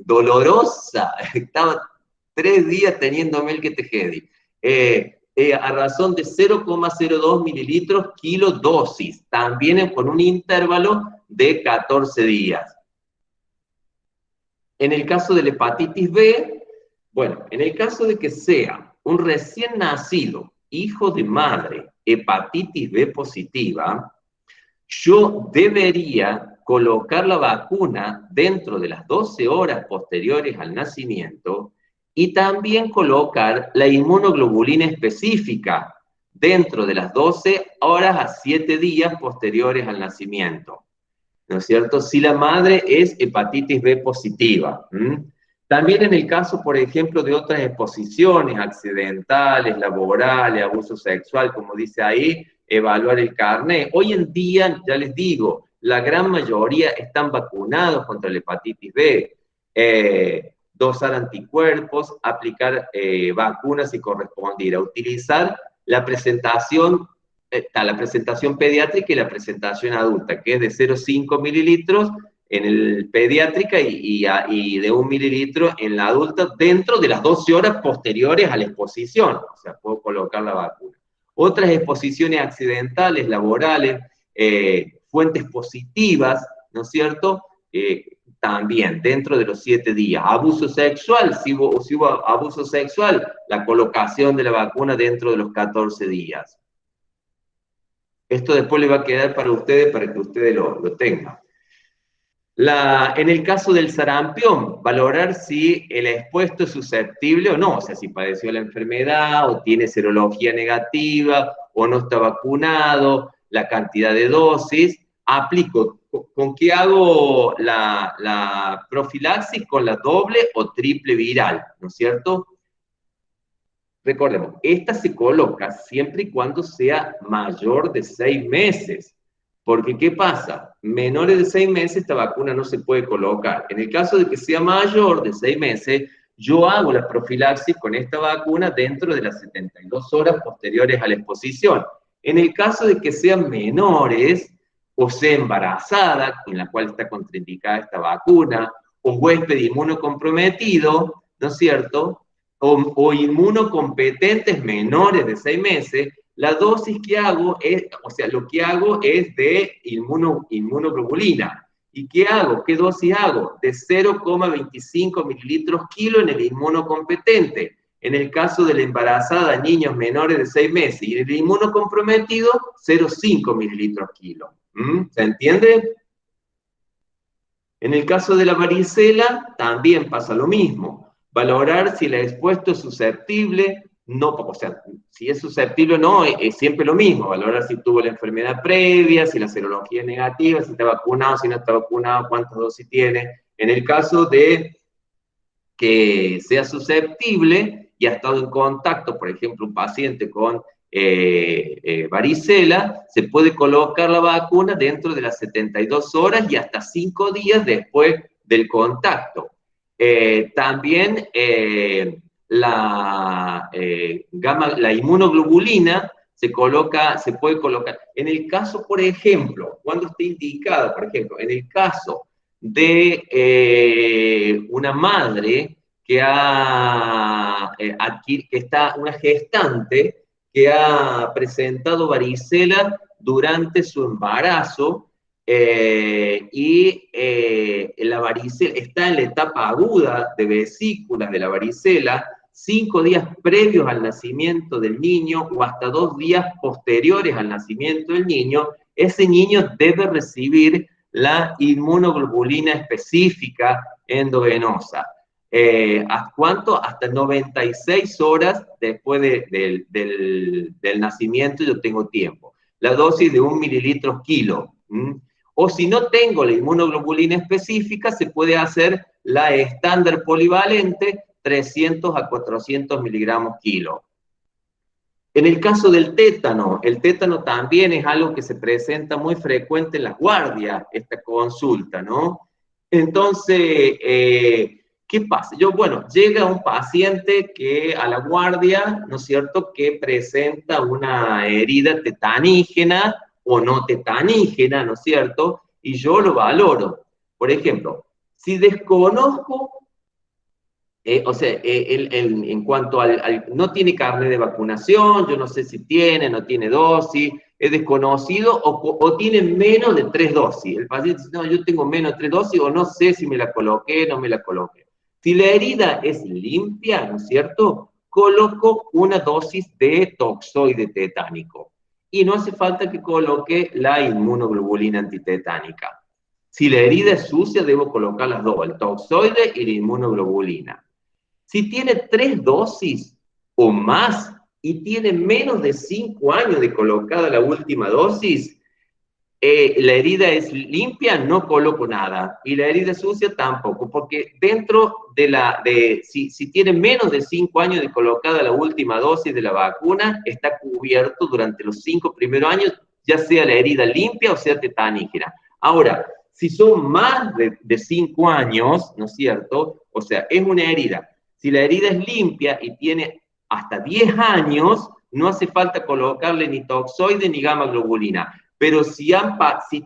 Dolorosa, estaba 3 días teniéndome el que tejedi. A razón de 0,02 mililitros kilo dosis, también con un intervalo de 14 días. En el caso de la hepatitis B, bueno, en el caso de que sea un recién nacido, hijo de madre, hepatitis B positiva, yo debería colocar la vacuna dentro de las 12 horas posteriores al nacimiento y también colocar la inmunoglobulina específica dentro de las 12 horas a 7 días posteriores al nacimiento, ¿no es cierto? Si la madre es hepatitis B positiva. También en el caso, por ejemplo, de otras exposiciones accidentales, laborales, abuso sexual, como dice ahí, evaluar el carnet. Hoy en día, ya les digo, la gran mayoría están vacunados contra la hepatitis B. Dosar anticuerpos, aplicar vacunas y corresponder a utilizar la presentación pediátrica y la presentación adulta, que es de 0,5 mililitros en el pediátrica y de 1 mililitro en la adulta dentro de las 12 horas posteriores a la exposición, o sea, puedo colocar la vacuna. Otras exposiciones accidentales, laborales, fuentes positivas, ¿no es cierto?, también dentro de los 7 días. Abuso sexual, si hubo abuso sexual, la colocación de la vacuna dentro de los 14 días. Esto después le va a quedar para ustedes, para que ustedes lo tengan. En el caso del sarampión, valorar si el expuesto es susceptible o no, o sea, si padeció la enfermedad, o tiene serología negativa, o no está vacunado, la cantidad de dosis. Aplico, ¿con qué hago la profilaxis? Con la doble o triple viral, ¿no es cierto? Recordemos, esta se coloca siempre y cuando sea mayor de 6 meses. Porque, ¿qué pasa? Menores de 6 meses esta vacuna no se puede colocar. En el caso de que sea mayor de 6 meses, yo hago la profilaxis con esta vacuna dentro de las 72 horas posteriores a la exposición. En el caso de que sean menores, o sea embarazada, en la cual está contraindicada esta vacuna, o huésped inmunocomprometido, ¿no es cierto?, o inmunocompetentes menores de 6 meses, la dosis que hago es, o sea, lo que hago es de inmunoglobulina. ¿Y qué hago? ¿Qué dosis hago? De 0,25 mililitros kilo en el inmunocompetente. En el caso de la embarazada, niños menores de 6 meses, y el inmunocomprometido, 0,5 mililitros kilo. ¿Se entiende? En el caso de la varicela, también pasa lo mismo. Valorar si el expuesto es susceptible, no, o sea, si es susceptible o no, es siempre lo mismo. Valorar si tuvo la enfermedad previa, si la serología es negativa, si está vacunado, si no está vacunado, cuántas dosis tiene. En el caso de que sea susceptible y ha estado en contacto, por ejemplo, un paciente con varicela, se puede colocar la vacuna dentro de las 72 horas y hasta 5 días después del contacto. También la inmunoglobulina se puede colocar. En el caso, por ejemplo, cuando esté indicada, por ejemplo, en el caso de una madre que está una gestante que ha presentado varicela durante su embarazo la varicela está en la etapa aguda de vesícula de la varicela, 5 días previos al nacimiento del niño o hasta 2 días posteriores al nacimiento del niño, ese niño debe recibir la inmunoglobulina específica endovenosa. ¿Hasta cuánto? Hasta 96 horas después del nacimiento yo tengo tiempo. La dosis de 1 mililitro kilo. O si no tengo la inmunoglobulina específica, se puede hacer la estándar polivalente, 300 a 400 miligramos kilo. En el caso del tétano, el tétano también es algo que se presenta muy frecuente en las guardias, esta consulta, ¿no? Entonces, ¿qué pasa? Llega un paciente que a la guardia, ¿no es cierto?, que presenta una herida tetanígena o no tetanígena, ¿no es cierto?, y yo lo valoro. Por ejemplo, si desconozco, en cuanto no tiene carnet de vacunación, yo no sé si tiene, no tiene dosis, es desconocido o tiene menos de 3 dosis. El paciente dice, no, yo tengo menos de 3 dosis o no sé si me la coloqué, no me la coloqué. Si la herida es limpia, ¿no es cierto?, coloco una dosis de toxoide tetánico. Y no hace falta que coloque la inmunoglobulina antitetánica. Si la herida es sucia, debo colocar las dos, el toxoide y la inmunoglobulina. Si tiene 3 dosis o más y tiene menos de 5 años de colocada la última dosis, la herida es limpia, no coloco nada. Y la herida sucia tampoco, porque dentro si tiene menos de 5 años de colocada la última dosis de la vacuna, está cubierto durante los 5 primeros años, ya sea la herida limpia o sea tetánica. Ahora, si son más de 5 años, ¿no es cierto? O sea, es una herida. Si la herida es limpia y tiene hasta 10 años, no hace falta colocarle ni toxoide ni gamma globulina. Pero si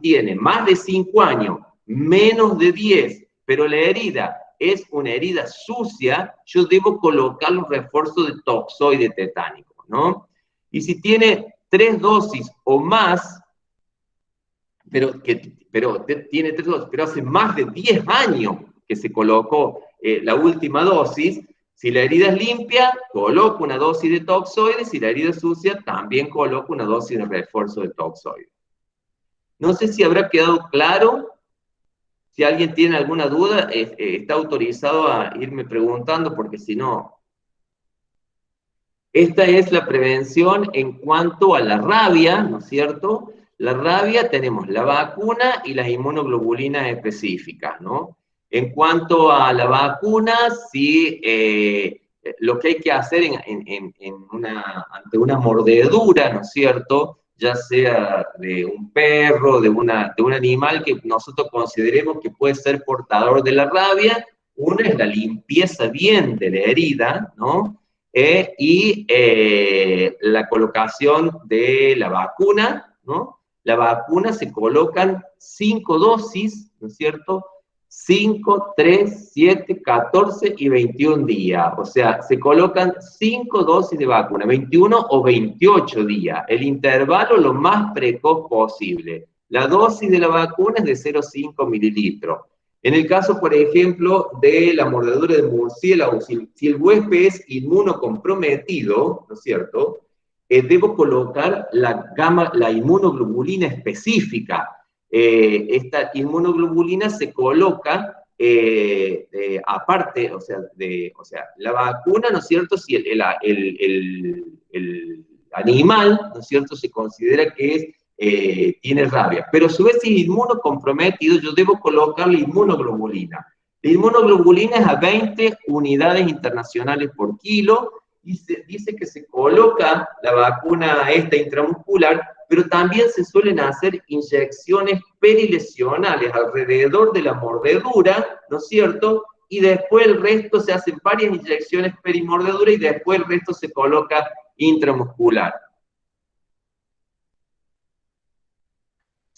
tiene más de 5 años, menos de 10, pero la herida es una herida sucia, yo debo colocar los refuerzos de toxoide tetánico, ¿no? Y si tiene 3 dosis o más, pero tiene 3 dosis, pero hace más de 10 años que se colocó la última dosis, si la herida es limpia, coloco una dosis de toxoide, si la herida es sucia, también coloco una dosis de refuerzo de toxoide. No sé si habrá quedado claro. Si alguien tiene alguna duda, está autorizado a irme preguntando, porque si no... Esta es la prevención en cuanto a la rabia, ¿no es cierto? La rabia tenemos la vacuna y las inmunoglobulinas específicas, ¿no? En cuanto a la vacuna, sí, lo que hay que hacer ante una mordedura, ¿no es cierto?, ya sea de un perro, de un animal que nosotros consideremos que puede ser portador de la rabia, una es la limpieza bien de la herida, ¿no? Y la colocación de la vacuna, ¿no? La vacuna se colocan 5 dosis, ¿no es cierto?, 5, 3, 7, 14 y 21 días. O sea, se colocan 5 dosis de vacuna, 21 o 28 días. El intervalo lo más precoz posible. La dosis de la vacuna es de 0,5 mililitros. En el caso, por ejemplo, de la mordedura de murciélago, si el huésped es inmunocomprometido, ¿no es cierto?, debo colocar la inmunoglobulina específica. Esta inmunoglobulina se coloca aparte, o sea, la vacuna, ¿no es cierto?, si el animal, ¿no es cierto?, se considera que tiene rabia, pero a su vez si es inmunocomprometido, yo debo colocar la inmunoglobulina. La inmunoglobulina es a 20 unidades internacionales por kilo, y se dice que se coloca la vacuna esta intramuscular, pero también se suelen hacer inyecciones perilesionales alrededor de la mordedura, ¿no es cierto?, y después el resto se hacen varias inyecciones perimordedura y después el resto se coloca intramuscular.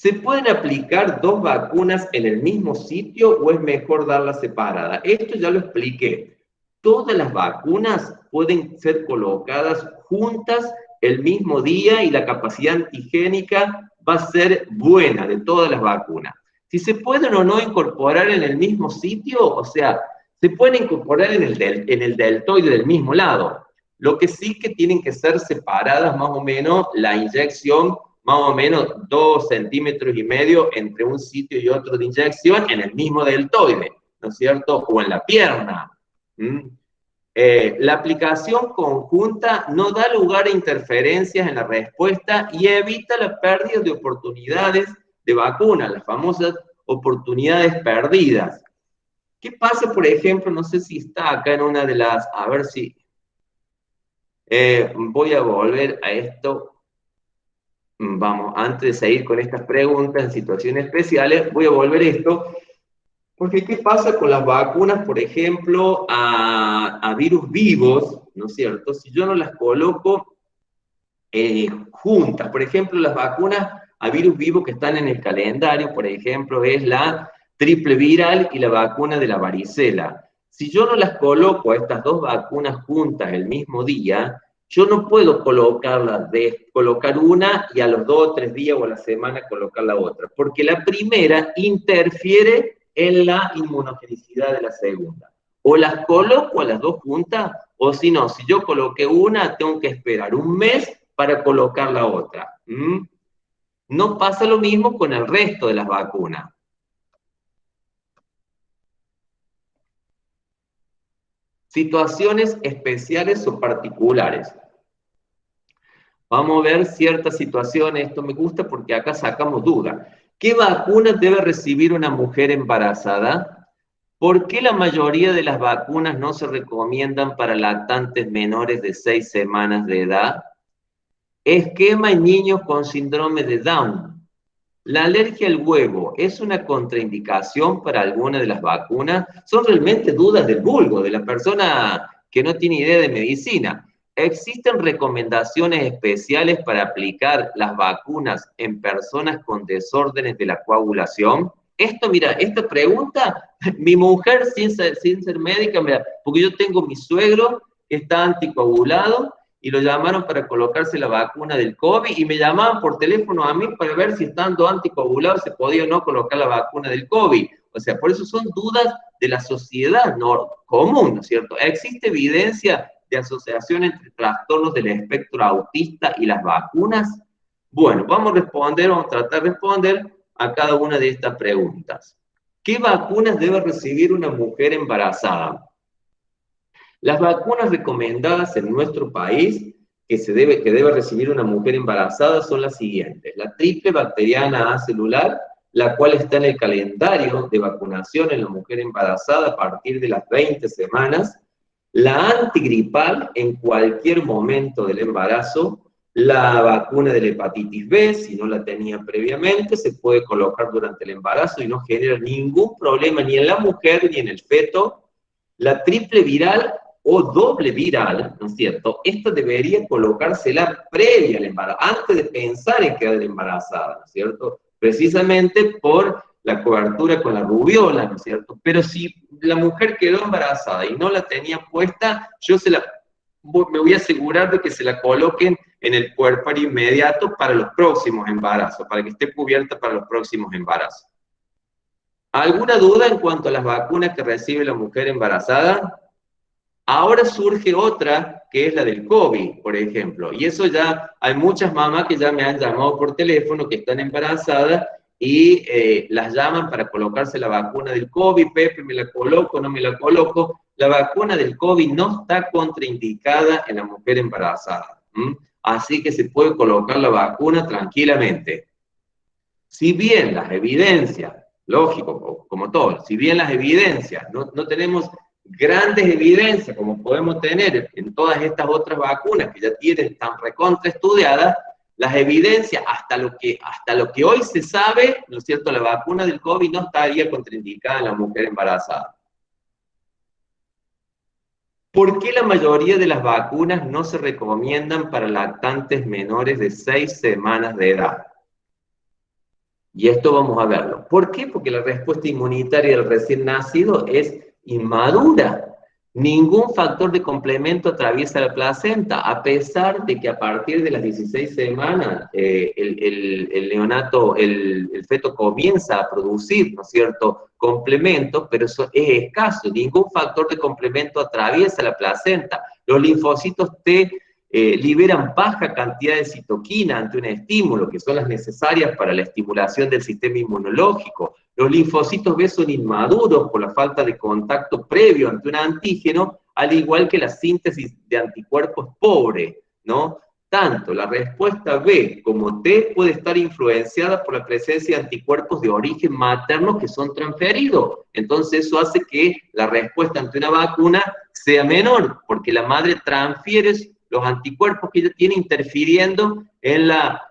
¿Se pueden aplicar 2 vacunas en el mismo sitio o es mejor darlas separadas? Esto ya lo expliqué. Todas las vacunas pueden ser colocadas juntas el mismo día y la capacidad antigénica va a ser buena de todas las vacunas. Si se pueden o no incorporar en el mismo sitio, o sea, se pueden incorporar en el deltoide del mismo lado. Lo que sí que tienen que ser separadas más o menos la inyección, más o menos 2,5 centímetros entre un sitio y otro de inyección en el mismo deltoide, ¿no es cierto? O en la pierna. La aplicación conjunta no da lugar a interferencias en la respuesta y evita la pérdida de oportunidades de vacuna, las famosas oportunidades perdidas. ¿Qué pasa, por ejemplo? No sé si está acá en una de las... A ver si... voy a volver a esto. Vamos, antes de seguir con estas preguntas en situaciones especiales, voy a volver a esto. Porque ¿qué pasa con las vacunas, por ejemplo, a virus vivos, ¿no es cierto? Si yo no las coloco juntas, por ejemplo, las vacunas a virus vivos que están en el calendario, por ejemplo, es la triple viral y la vacuna de la varicela. Si yo no las coloco a estas 2 vacunas juntas el mismo día, yo no puedo colocar una y a los 2 o 3 días o a la semana colocar la otra, porque la primera interfiere en la inmunogenicidad de la segunda. O las coloco a las 2 juntas, o si no, si yo coloqué una, tengo que esperar un mes para colocar la otra. No pasa lo mismo con el resto de las vacunas. Situaciones especiales o particulares. Vamos a ver ciertas situaciones, esto me gusta porque acá sacamos duda. ¿Qué vacunas debe recibir una mujer embarazada? ¿Por qué la mayoría de las vacunas no se recomiendan para lactantes menores de 6 semanas de edad? Esquema en niños con síndrome de Down. ¿La alergia al huevo es una contraindicación para alguna de las vacunas? Son realmente dudas del vulgo, de la persona que no tiene idea de medicina. ¿Existen recomendaciones especiales para aplicar las vacunas en personas con desórdenes de la coagulación? Esto, mira, esta pregunta, mi mujer sin ser médica, mira, porque yo tengo mi suegro que está anticoagulado y lo llamaron para colocarse la vacuna del COVID y me llamaban por teléfono a mí para ver si estando anticoagulado se podía o no colocar la vacuna del COVID. O sea, por eso son dudas de la sociedad común, ¿no es cierto? ¿Existe evidencia de asociación entre trastornos del espectro autista y las vacunas? Bueno, vamos a tratar de responder a cada una de estas preguntas. ¿Qué vacunas debe recibir una mujer embarazada? Las vacunas recomendadas en nuestro país que debe recibir una mujer embarazada son las siguientes. La triple bacteriana acelular, la cual está en el calendario de vacunación en la mujer embarazada a partir de las 20 semanas. La antigripal en cualquier momento del embarazo. La vacuna de la hepatitis B, si no la tenía previamente, se puede colocar durante el embarazo y no genera ningún problema ni en la mujer ni en el feto. La triple viral o doble viral, ¿no es cierto? Esta debería colocársela previa al embarazo, antes de pensar en quedar embarazada, ¿no es cierto? Precisamente por la cobertura con la rubiola, ¿no es cierto? Pero si la mujer quedó embarazada y no la tenía puesta, me voy a asegurar de que se la coloquen en el puerperio inmediato para los próximos embarazos, para que esté cubierta para los próximos embarazos. ¿Alguna duda en cuanto a las vacunas que recibe la mujer embarazada? Ahora surge otra, que es la del COVID, por ejemplo, y eso ya, hay muchas mamás que ya me han llamado por teléfono, que están embarazadas, y las llaman para colocarse la vacuna del COVID. Pepe, ¿me la coloco, no me la coloco? La vacuna del COVID no está contraindicada en la mujer embarazada, así que se puede colocar la vacuna tranquilamente. Si bien las evidencias, lógico, como todo, si bien las evidencias, no tenemos grandes evidencias como podemos tener en todas estas otras vacunas que ya tienen tan recontra estudiadas, las evidencias, hasta lo que hoy se sabe, ¿no es cierto?, la vacuna del COVID no estaría contraindicada en la mujer embarazada. ¿Por qué la mayoría de las vacunas no se recomiendan para lactantes menores de 6 semanas de edad? Y esto vamos a verlo. ¿Por qué? Porque la respuesta inmunitaria del recién nacido es inmadura. Ningún factor de complemento atraviesa la placenta, a pesar de que a partir de las 16 semanas el neonato, el feto comienza a producir, ¿no es cierto?, complementos, pero eso es escaso. Ningún factor de complemento atraviesa la placenta. Los linfocitos T liberan baja cantidad de citoquina ante un estímulo, que son las necesarias para la estimulación del sistema inmunológico. Los linfocitos B son inmaduros por la falta de contacto previo ante un antígeno, al igual que la síntesis de anticuerpos pobre, ¿no? Tanto la respuesta B como T puede estar influenciada por la presencia de anticuerpos de origen materno que son transferidos. Entonces eso hace que la respuesta ante una vacuna sea menor, porque la madre transfiere los anticuerpos que ella tiene interfiriendo en la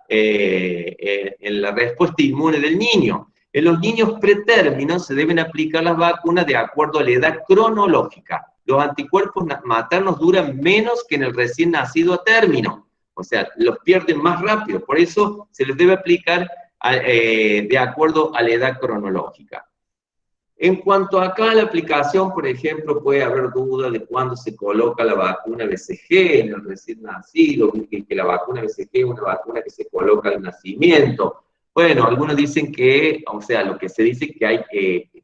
respuesta inmune del niño. En los niños pretérminos se deben aplicar las vacunas de acuerdo a la edad cronológica. Los anticuerpos maternos duran menos que en el recién nacido a término. O sea, los pierden más rápido. Por eso se les debe aplicar de acuerdo a la edad cronológica. En cuanto acá a la aplicación, por ejemplo, puede haber duda de cuándo se coloca la vacuna BCG en el recién nacido, que la vacuna BCG es una vacuna que se coloca al nacimiento. Bueno, algunos dicen que, o sea, lo que se dice que hay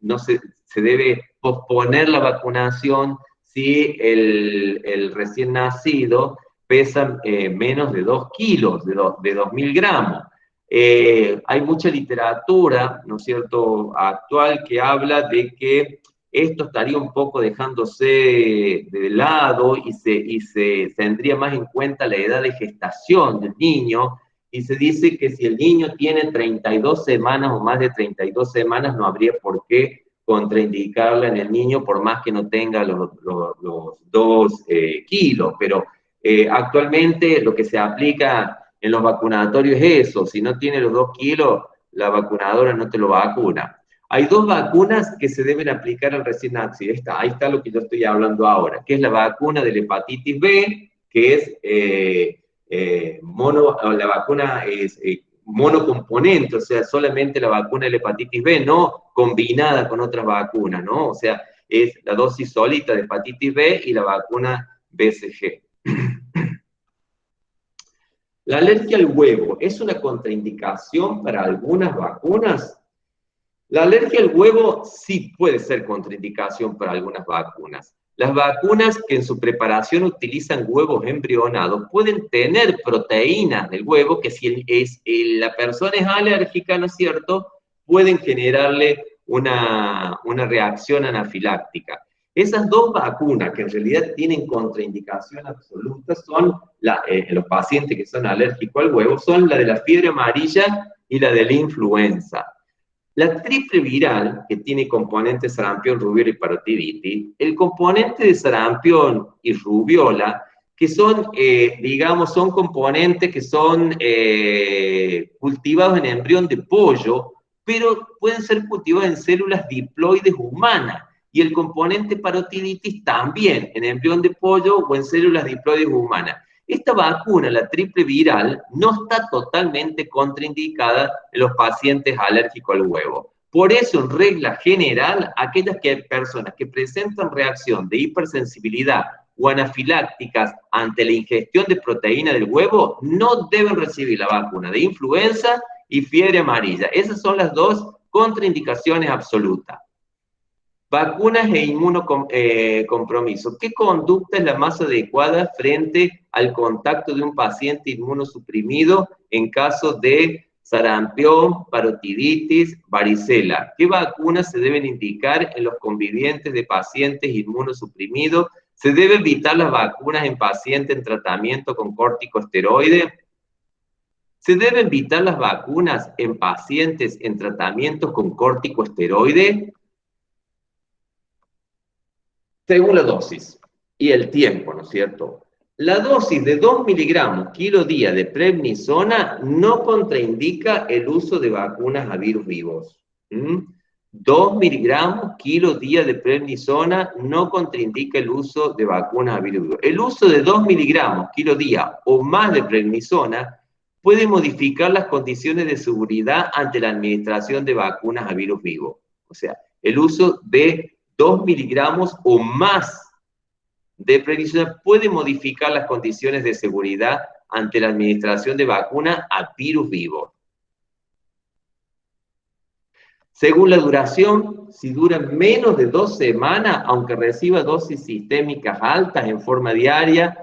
no se debe posponer la vacunación si el recién nacido pesa menos de 2 kilos, de 2.000 gramos. Hay mucha literatura, ¿no es cierto?, actual que habla de que esto estaría un poco dejándose de lado y se tendría más en cuenta la edad de gestación del niño, y se dice que si el niño tiene 32 semanas o más de 32 semanas, no habría por qué contraindicarla en el niño, por más que no tenga los 2 kilos, pero actualmente lo que se aplica en los vacunatorios es eso: si no tiene los 2 kilos, la vacunadora no te lo vacuna. Hay 2 vacunas que se deben aplicar al recién nacido. Ahí está lo que yo estoy hablando ahora, que es la vacuna de la hepatitis B, que es la vacuna es monocomponente, o sea, solamente la vacuna de la hepatitis B, no combinada con otras vacunas, ¿no? O sea, es la dosis solita de hepatitis B y la vacuna BCG. ¿La alergia al huevo es una contraindicación para algunas vacunas? La alergia al huevo sí puede ser contraindicación para algunas vacunas. Las vacunas que en su preparación utilizan huevos embrionados pueden tener proteínas del huevo que si la persona es alérgica, ¿no es cierto?, pueden generarle una reacción anafiláctica. Esas 2 vacunas que en realidad tienen contraindicación absoluta son, en los pacientes que son alérgicos al huevo, son la de la fiebre amarilla y la de la influenza. La triple viral, que tiene componentes sarampión, rubiola y parotiditis, el componente de sarampión y rubiola, que son, digamos, son componentes que son cultivados en embrión de pollo, pero pueden ser cultivados en células diploides humanas. Y el componente parotiditis también, en embrión de pollo o en células diploides humanas. Esta vacuna, la triple viral, no está totalmente contraindicada en los pacientes alérgicos al huevo. Por eso, en regla general, aquellas personas que presentan reacción de hipersensibilidad o anafilácticas ante la ingestión de proteína del huevo no deben recibir la vacuna de influenza y fiebre amarilla. Esas son las 2 contraindicaciones absolutas. Vacunas e inmunocompromiso. ¿Qué conducta es la más adecuada frente al contacto de un paciente inmunosuprimido en caso de sarampión, parotiditis, varicela? ¿Qué vacunas se deben indicar en los convivientes de pacientes inmunosuprimidos? ¿Se debe evitar las vacunas en pacientes en tratamiento con corticosteroides? ¿Se deben evitar las vacunas en pacientes en tratamientos con corticosteroides? Según la dosis y el tiempo, ¿no es cierto? La dosis de 2 miligramos kilo día de prednisona no contraindica el uso de vacunas a virus vivos. 2 miligramos kilo día de prednisona no contraindica el uso de vacunas a virus vivos. El uso de 2 miligramos kilo día o más de prednisona puede modificar las condiciones de seguridad ante la administración de vacunas a virus vivo. O sea, el uso de 2 miligramos o más de prednisona puede modificar las condiciones de seguridad ante la administración de vacuna a virus vivo. Según la duración, si dura menos de 2 semanas, aunque reciba dosis sistémicas altas en forma diaria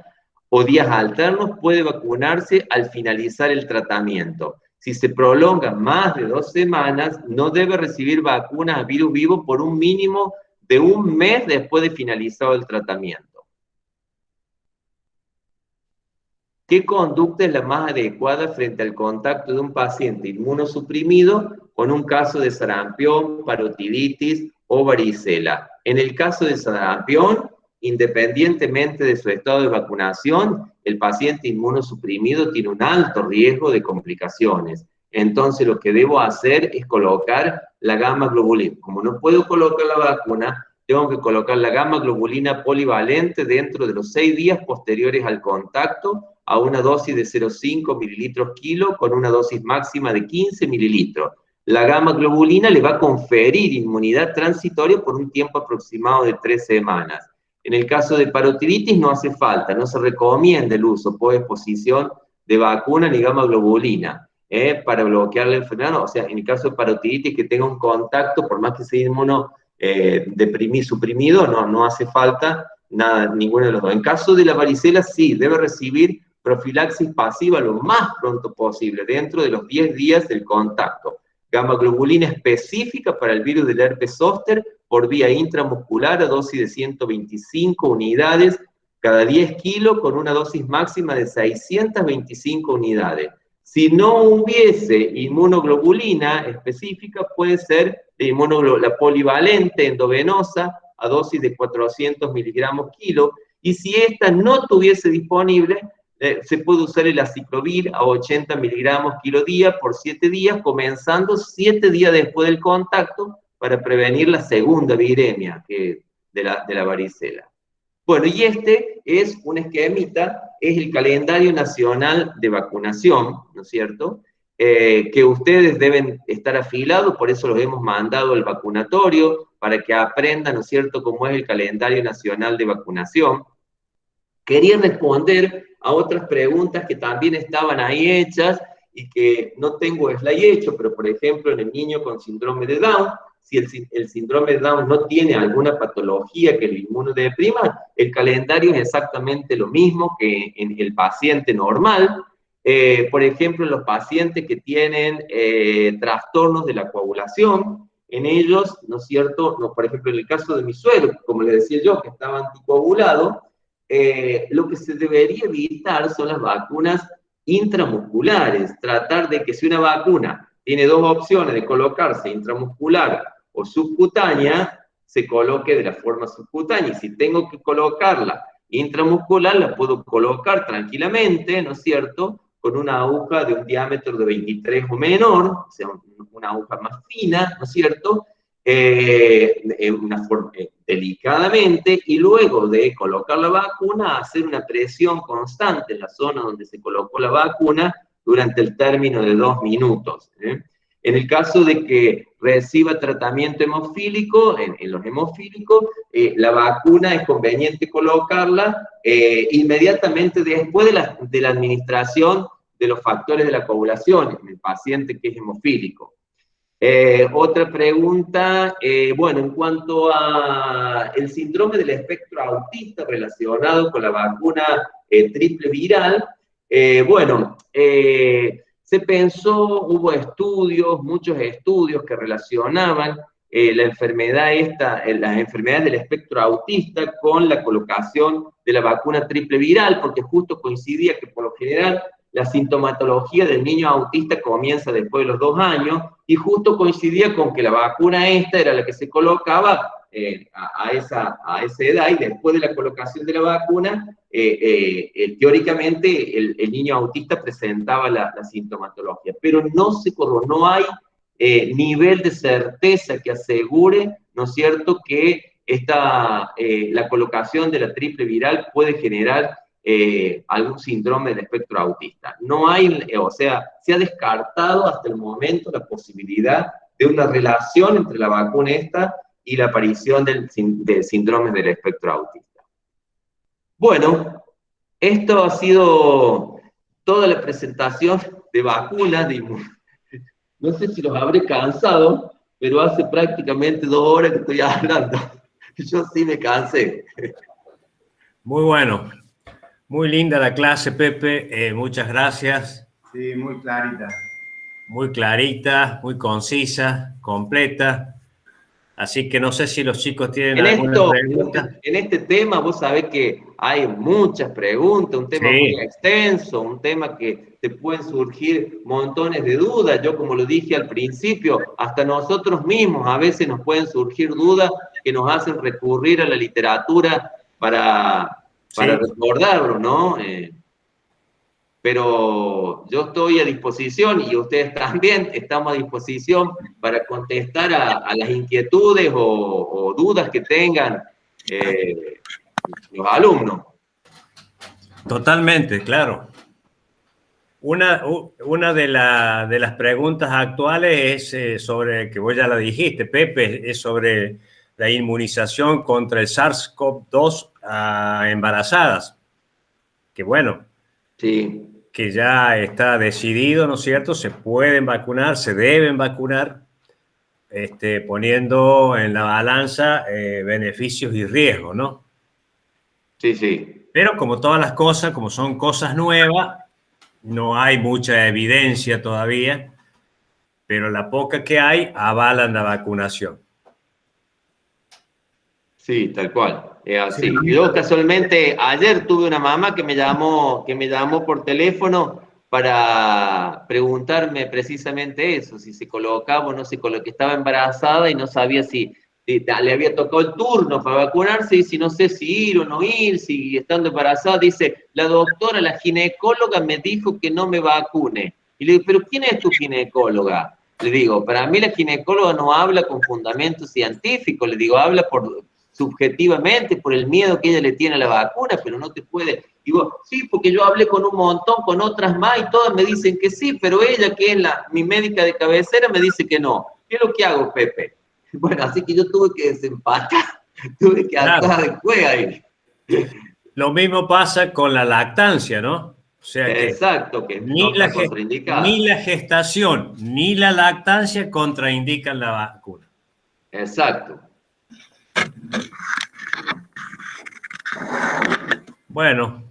o días alternos, puede vacunarse al finalizar el tratamiento. Si se prolonga más de 2 semanas, no debe recibir vacunas a virus vivo por un mínimo de 1 mes después de finalizado el tratamiento. ¿Qué conducta es la más adecuada frente al contacto de un paciente inmunosuprimido con un caso de sarampión, parotiditis o varicela? En el caso de sarampión, independientemente de su estado de vacunación, el paciente inmunosuprimido tiene un alto riesgo de complicaciones. Entonces, lo que debo hacer es colocar la gamma globulina. Como no puedo colocar la vacuna, tengo que colocar la gamma globulina polivalente dentro de los 6 días posteriores al contacto, a una dosis de 0,5 mililitros kilo con una dosis máxima de 15 mililitros. La gamma globulina le va a conferir inmunidad transitoria por un tiempo aproximado de 3 semanas. En el caso de parotiditis no hace falta, no se recomienda el uso por exposición de vacuna ni gamma globulina para bloquear la enfermedad. O sea, en el caso de parotiditis que tenga un contacto, por más que sea suprimido, no hace falta nada, ninguno de los dos. En caso de la varicela, sí, debe recibir profilaxis pasiva lo más pronto posible, dentro de los 10 días del contacto. Gamma globulina específica para el virus del herpes zóster por vía intramuscular a dosis de 125 unidades cada 10 kilos con una dosis máxima de 625 unidades. Si no hubiese inmunoglobulina específica, puede ser la polivalente endovenosa a dosis de 400 miligramos kilo, y si esta no estuviese disponible, se puede usar el aciclovir a 80 miligramos kilo día por 7 días, comenzando 7 días después del contacto para prevenir la segunda viremia de la varicela. Bueno, y este es un esquemita, es el calendario nacional de vacunación, ¿no es cierto? Que ustedes deben estar afilados, por eso los hemos mandado al vacunatorio, para que aprendan, ¿no es cierto?, cómo es el calendario nacional de vacunación. Quería responder a otras preguntas que también estaban ahí hechas y que no tengo slide hecho, pero por ejemplo en el niño con síndrome de Down, si el síndrome de Down no tiene alguna patología que lo inmunodeprima, el calendario es exactamente lo mismo que en el paciente normal. Por ejemplo, en los pacientes que tienen trastornos de la coagulación, en ellos, ¿no es cierto?, por ejemplo, en el caso de mi suegro, como le decía yo, que estaba anticoagulado, lo que se debería evitar son las vacunas intramusculares. Tratar de que si una vacuna tiene 2 opciones de colocarse intramuscular o subcutánea, se coloque de la forma subcutánea. Y si tengo que colocarla intramuscular, la puedo colocar tranquilamente, ¿no es cierto?, con una aguja de un diámetro de 23 o menor, o sea, una aguja más fina, ¿no es cierto?, delicadamente, y luego de colocar la vacuna, hacer una presión constante en la zona donde se colocó la vacuna durante el término de 2 minutos. En el caso de que reciba tratamiento hemofílico, en los hemofílicos, la vacuna es conveniente colocarla inmediatamente después de la administración de los factores de la coagulación en el paciente que es hemofílico. Otra pregunta, bueno, en cuanto a el síndrome del espectro autista relacionado con la vacuna triple viral, bueno, se pensó, hubo estudios, muchos estudios que relacionaban la enfermedad las enfermedades del espectro autista con la colocación de la vacuna triple viral, porque justo coincidía que por lo general la sintomatología del niño autista comienza después de los 2 años, y justo coincidía con que la vacuna esta era la que se colocaba a esa edad, y después de la colocación de la vacuna, teóricamente el niño autista presentaba la sintomatología, pero no hay nivel de certeza que asegure, ¿no es cierto?, que la colocación de la triple viral puede generar algún síndrome del espectro autista. No hay, o sea, se ha descartado hasta el momento la posibilidad de una relación entre la vacuna esta y la aparición de síndromes del espectro autista. Bueno, esto ha sido toda la presentación de vacunas. No sé si los habré cansado, pero hace prácticamente 2 horas que estoy hablando. Yo sí me cansé. Muy bueno. Muy linda la clase, Pepe. Muchas gracias. Sí, muy clarita. Muy clarita, muy concisa, completa. Así que no sé si los chicos tienen alguna pregunta. En este tema, vos sabés que hay muchas preguntas, un tema muy extenso, un tema que te pueden surgir montones de dudas. Yo, como lo dije al principio, hasta nosotros mismos a veces nos pueden surgir dudas que nos hacen recurrir a la literatura para recordarlo, ¿no? Pero yo estoy a disposición y ustedes también estamos a disposición para contestar a las inquietudes o dudas que tengan los alumnos. Totalmente, claro. Una de las preguntas actuales es sobre, que vos ya la dijiste, Pepe, es sobre la inmunización contra el SARS-CoV-2 a embarazadas. Que bueno. Sí. Que ya está decidido, ¿no es cierto? Se pueden vacunar, se deben vacunar, poniendo en la balanza beneficios y riesgos, ¿no? Sí, sí. Pero como todas las cosas, como son cosas nuevas, no hay mucha evidencia todavía, pero la poca que hay avalan la vacunación. Sí, tal cual. Es así. Yo casualmente ayer tuve una mamá que me llamó por teléfono para preguntarme precisamente eso, si se colocaba o no se colocaba, que estaba embarazada y no sabía si le había tocado el turno para vacunarse y si no sé si ir o no ir, si estando embarazada, dice, la doctora, la ginecóloga me dijo que no me vacune. Y le digo, ¿pero quién es tu ginecóloga? Le digo, para mí la ginecóloga no habla con fundamentos científicos, le digo, habla subjetivamente por el miedo que ella le tiene a la vacuna, pero no te puede. Digo, sí, porque yo hablé con un montón, con otras más, y todas me dicen que sí, pero ella, que es mi médica de cabecera, me dice que no. ¿Qué es lo que hago, Pepe? Bueno, así que yo tuve que desempatar, tuve que atar de cueva ahí. Lo mismo pasa con la lactancia, ¿no? O sea que exacto, que ni la gestación ni la lactancia contraindican la vacuna. Exacto. Bueno.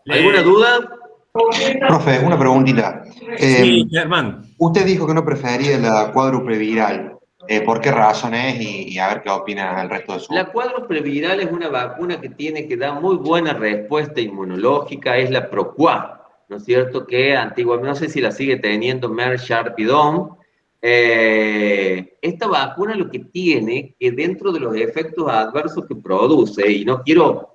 ¿Alguna duda? Profe, una preguntita. Sí, Germán. Usted dijo que no prefería la cuádruple viral. ¿Por qué razones? Y a ver qué opina el resto de su... La cuádruple viral es una vacuna que da muy buena respuesta inmunológica, es la Proqua, ¿no es cierto? Que antiguamente, no sé si la sigue teniendo Merck Sharp y Dohme. Esta vacuna lo que tiene, que dentro de los efectos adversos que produce, y no quiero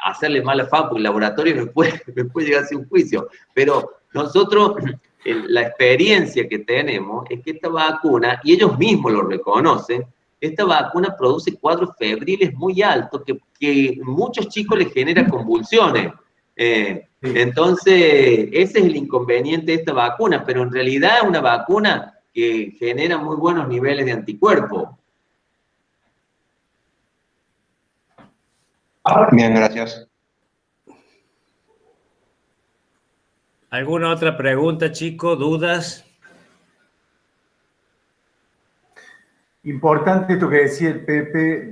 hacerle mala fama, porque el laboratorio me puede llegar a hacer un juicio, pero nosotros, la experiencia que tenemos es que esta vacuna, y ellos mismos lo reconocen, esta vacuna produce cuadros febriles muy altos que muchos chicos les genera convulsiones. Entonces, ese es el inconveniente de esta vacuna, pero en realidad es una vacuna que genera muy buenos niveles de anticuerpos. Bien, gracias. ¿Alguna otra pregunta, chicos? ¿Dudas? Importante esto que decía el Pepe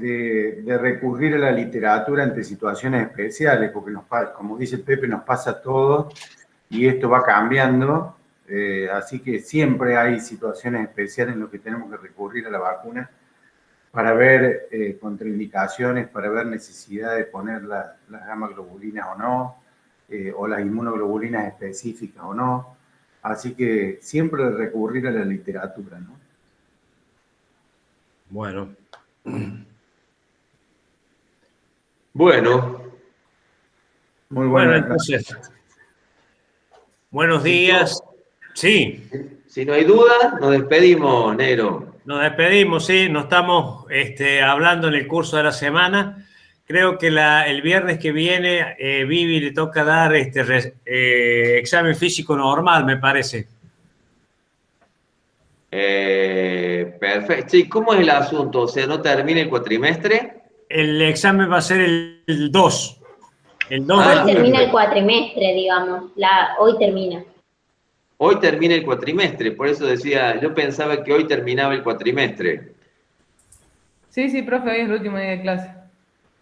de recurrir a la literatura ante situaciones especiales, porque como dice el Pepe, nos pasa a todos y esto va cambiando, así que siempre hay situaciones especiales en las que tenemos que recurrir a la vacuna para ver contraindicaciones, para ver necesidad de poner las gamma-globulinas o no, o las inmunoglobulinas específicas o no, así que siempre recurrir a la literatura, ¿no? Bueno. Bueno. Muy bueno, entonces. Buenos días. Sí. Si no hay duda, nos despedimos, Nero. Nos despedimos, sí. Nos estamos hablando en el curso de la semana. creo que el viernes que viene, Vivi le toca dar examen físico normal, me parece. Perfecto. Sí, ¿cómo es el asunto? O sea, ¿no termina el cuatrimestre? El examen va a ser el 2. El 2 de Hoy Ah, termina el perfecto. cuatrimestre, digamos. Hoy termina. Hoy termina el cuatrimestre, por eso decía, yo pensaba que hoy terminaba el cuatrimestre. Sí, sí, profe, hoy es el último día de clase.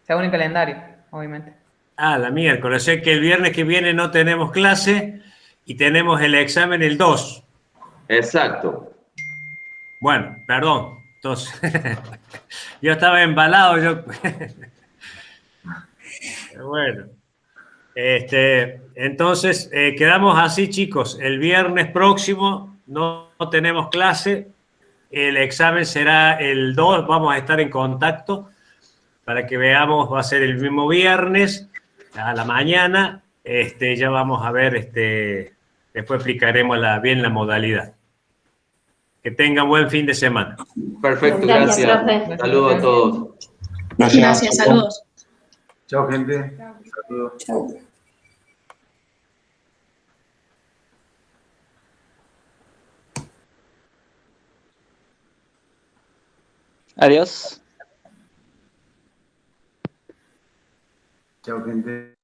Según el calendario, obviamente. La miércoles. O sea que el viernes que viene no tenemos clase y tenemos el examen el 2. Exacto. Bueno, perdón. Entonces, yo estaba embalado. Bueno, entonces quedamos así, chicos. El viernes próximo no tenemos clase. El examen será el 2. Vamos a estar en contacto para que veamos. Va a ser el mismo viernes a la mañana. Ya vamos a ver. Después explicaremos bien la modalidad. Que tengan buen fin de semana. Perfecto, Gracias, gracias. profe. Saludos a todos. Gracias, saludos. Chao, gente. Saludos. Chau. Adiós. Chao, gente.